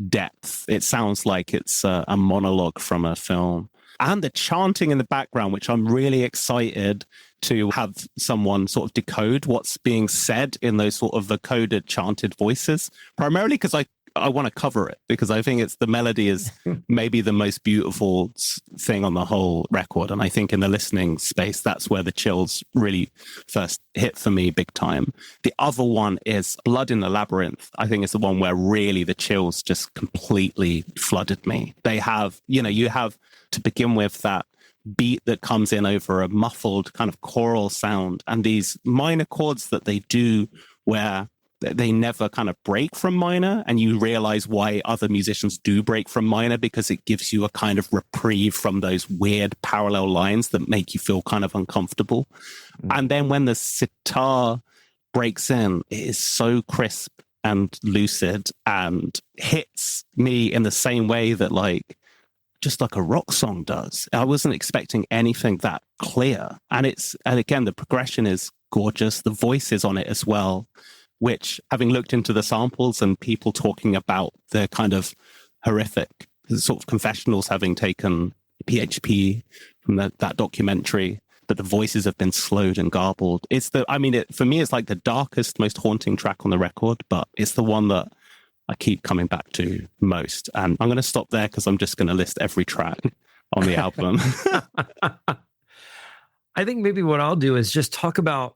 C: depth. It sounds like it's a monologue from a film. And the chanting in the background, which I'm really excited to have someone sort of decode what's being said in those sort of coded chanted voices, primarily because I want to cover it, because I think the melody is maybe the most beautiful thing on the whole record. And I think in the listening space, that's where the chills really first hit for me big time. The other one is Blood in the Labyrinth. I think it's the one where really the chills just completely flooded me. They have, you have to begin with that beat that comes in over a muffled kind of choral sound, and these minor chords that they do where they never kind of break from minor, and you realize why other musicians do break from minor, because it gives you a kind of reprieve from those weird parallel lines that make you feel kind of uncomfortable. And then when the sitar breaks in, it is so crisp and lucid and hits me in the same way that just like a rock song does. I wasn't expecting anything that clear. And again, the progression is gorgeous. The voices on it as well, which, having looked into the samples and people talking about the kind of horrific sort of confessionals, having taken PHP from that documentary, that the voices have been slowed and garbled. For me, it's like the darkest, most haunting track on the record, but it's the one that I keep coming back to most. And I'm going to stop there because I'm just going to list every track on the album.
A: I think maybe what I'll do is just talk about,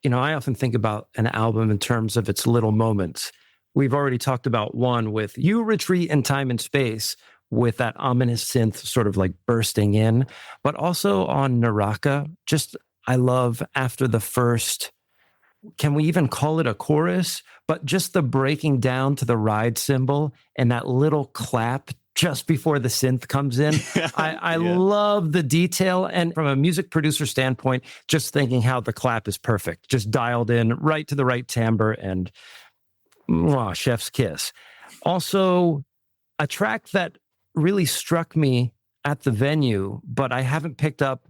A: I often think about an album in terms of its little moments, We've already talked about one with You Retreat in Time and Space with that ominous synth sort of like bursting in, but also on Naraka, just I love after the first, can we even call it a chorus? But just the breaking down to the ride cymbal and that little clap just before the synth comes in. I love the detail. And from a music producer standpoint, just thinking how the clap is perfect, just dialed in right to the right timbre and chef's kiss. Also, a track that really struck me at the venue, but I haven't picked up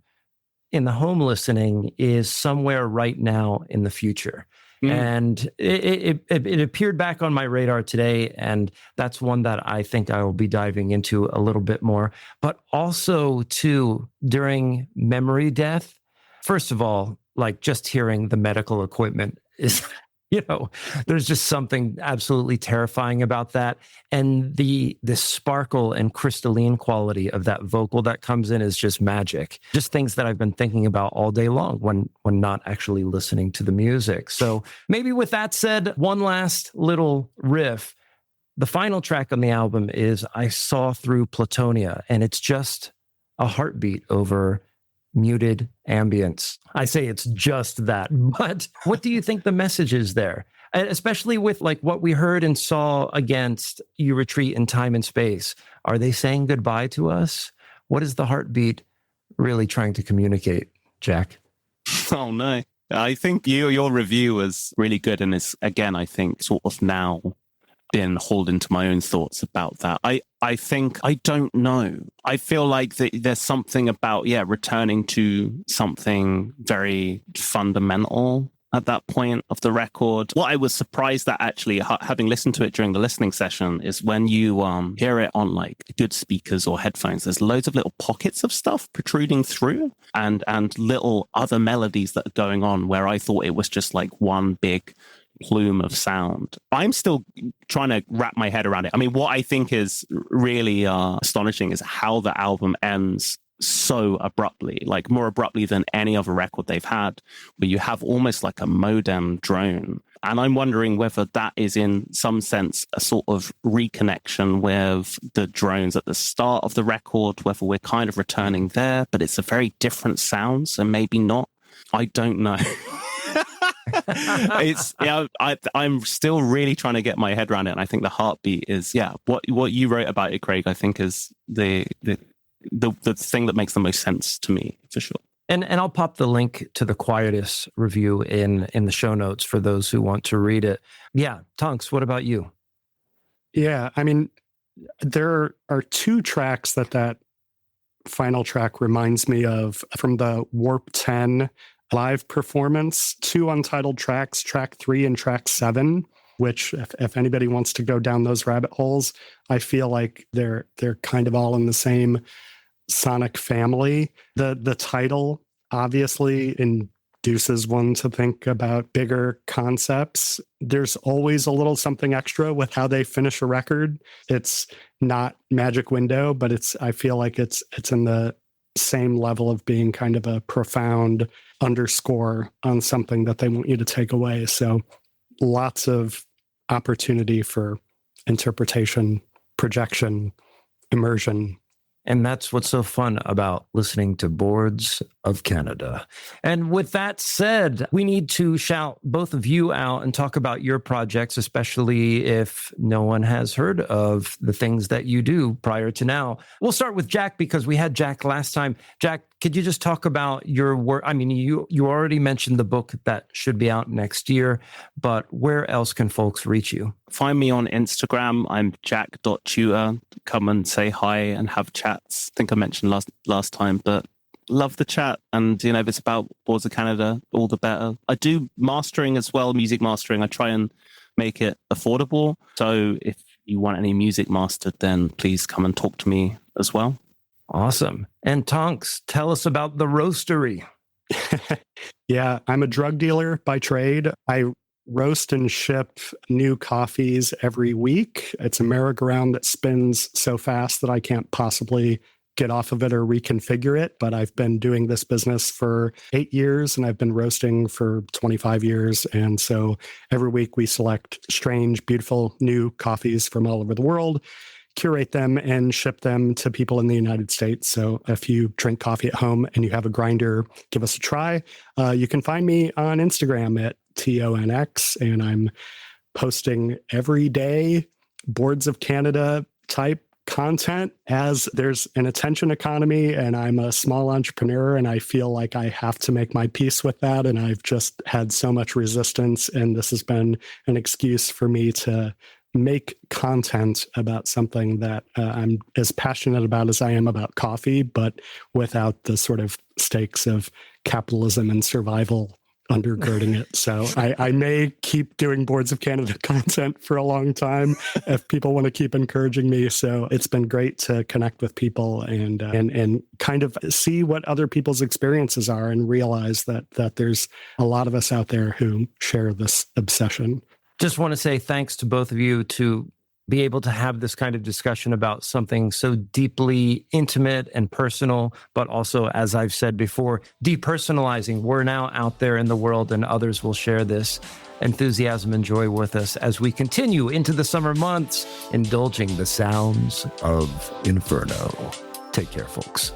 A: in the home listening, is Somewhere Right Now in the Future. And it appeared back on my radar today, and that's one that I think I will be diving into a little bit more. But also, too, during memory death, first of all, like just hearing the medical equipment is, there's just something absolutely terrifying about that. And the sparkle and crystalline quality of that vocal that comes in is just magic. Just things that I've been thinking about all day long when not actually listening to the music. So maybe with that said, one last little riff. The final track on the album is I Saw Through Platonia, and it's just a heartbeat over muted ambience. I say it's just that, but what do you think the message is there? Especially with like what we heard and saw against You Retreat in Time and Space. Are they saying goodbye to us? What is the heartbeat really trying to communicate, Jack?
C: Oh no. I think your review was really good, and is, again, I think sort of now been holding to my own thoughts about that. I think, I don't know. I feel like there's something about, returning to something very fundamental at that point of the record. What I was surprised at, actually, having listened to it during the listening session, is when you hear it on like good speakers or headphones, there's loads of little pockets of stuff protruding through and little other melodies that are going on, where I thought it was just like one big plume of sound. I'm still trying to wrap my head around it. I mean, what I think is really astonishing is how the album ends so abruptly, like more abruptly than any other record they've had, where you have almost like a modem drone. And I'm wondering whether that is in some sense a sort of reconnection with the drones at the start of the record, whether we're kind of returning there, but it's a very different sound, so maybe not. I don't know. I'm still really trying to get my head around it, and I think the heartbeat is what you wrote about it, Craig. I think is the thing that makes the most sense to me, for sure.
A: And I'll pop the link to the Quietus review in the show notes for those who want to read it. Yeah, Tonx, what about you?
B: Yeah, I mean, there are two tracks that final track reminds me of from the Warp 10 live performance, two untitled tracks, track 3 and track 7, which if anybody wants to go down those rabbit holes, I feel like they're kind of all in the same sonic family. The title obviously induces one to think about bigger concepts. There's always a little something extra with how they finish a record. It's not Magic Window, but I feel like it's in the same level of being kind of a profound underscore on something that they want you to take away. So lots of opportunity for interpretation, projection, immersion.
A: And that's what's so fun about listening to Boards of Canada. And with that said, we need to shout both of you out and talk about your projects, especially if no one has heard of the things that you do prior to now. We'll start with Jack because we had Jack last time. Jack, could you just talk about your work? I mean, you already mentioned the book that should be out next year, but where else can folks reach you?
C: Find me on Instagram. I'm jack.chuter. Come and say hi and have chats. I think I mentioned last time, but love the chat. And, if it's about Boards of Canada, all the better. I do mastering as well, music mastering. I try and make it affordable. So if you want any music mastered, then please come and talk to me as well.
A: Awesome. And Tonx, tell us about the roastery.
B: Yeah, I'm a drug dealer by trade. I roast and ship new coffees every week. It's a merry-go-round that spins so fast that I can't possibly get off of it or reconfigure it. But I've been doing this business for 8 years and I've been roasting for 25 years. And so every week we select strange, beautiful new coffees from all over the world, curate them and ship them to people in the United States. So if you drink coffee at home and you have a grinder, give us a try. You can find me on Instagram at Tonx, and I'm posting every day Boards of Canada type content, as there's an attention economy and I'm a small entrepreneur and I feel like I have to make my peace with that. And I've just had so much resistance, and this has been an excuse for me to make content about something that I'm as passionate about as I am about coffee, but without the sort of stakes of capitalism and survival undergirding it. So I may keep doing Boards of Canada content for a long time if people want to keep encouraging me. So it's been great to connect with people and kind of see what other people's experiences are and realize that there's a lot of us out there who share this obsession.
A: Just want to say thanks to both of you to be able to have this kind of discussion about something so deeply intimate and personal, but also, as I've said before, depersonalizing. We're now out there in the world and others will share this enthusiasm and joy with us as we continue into the summer months, indulging the sounds of Inferno. Take care, folks.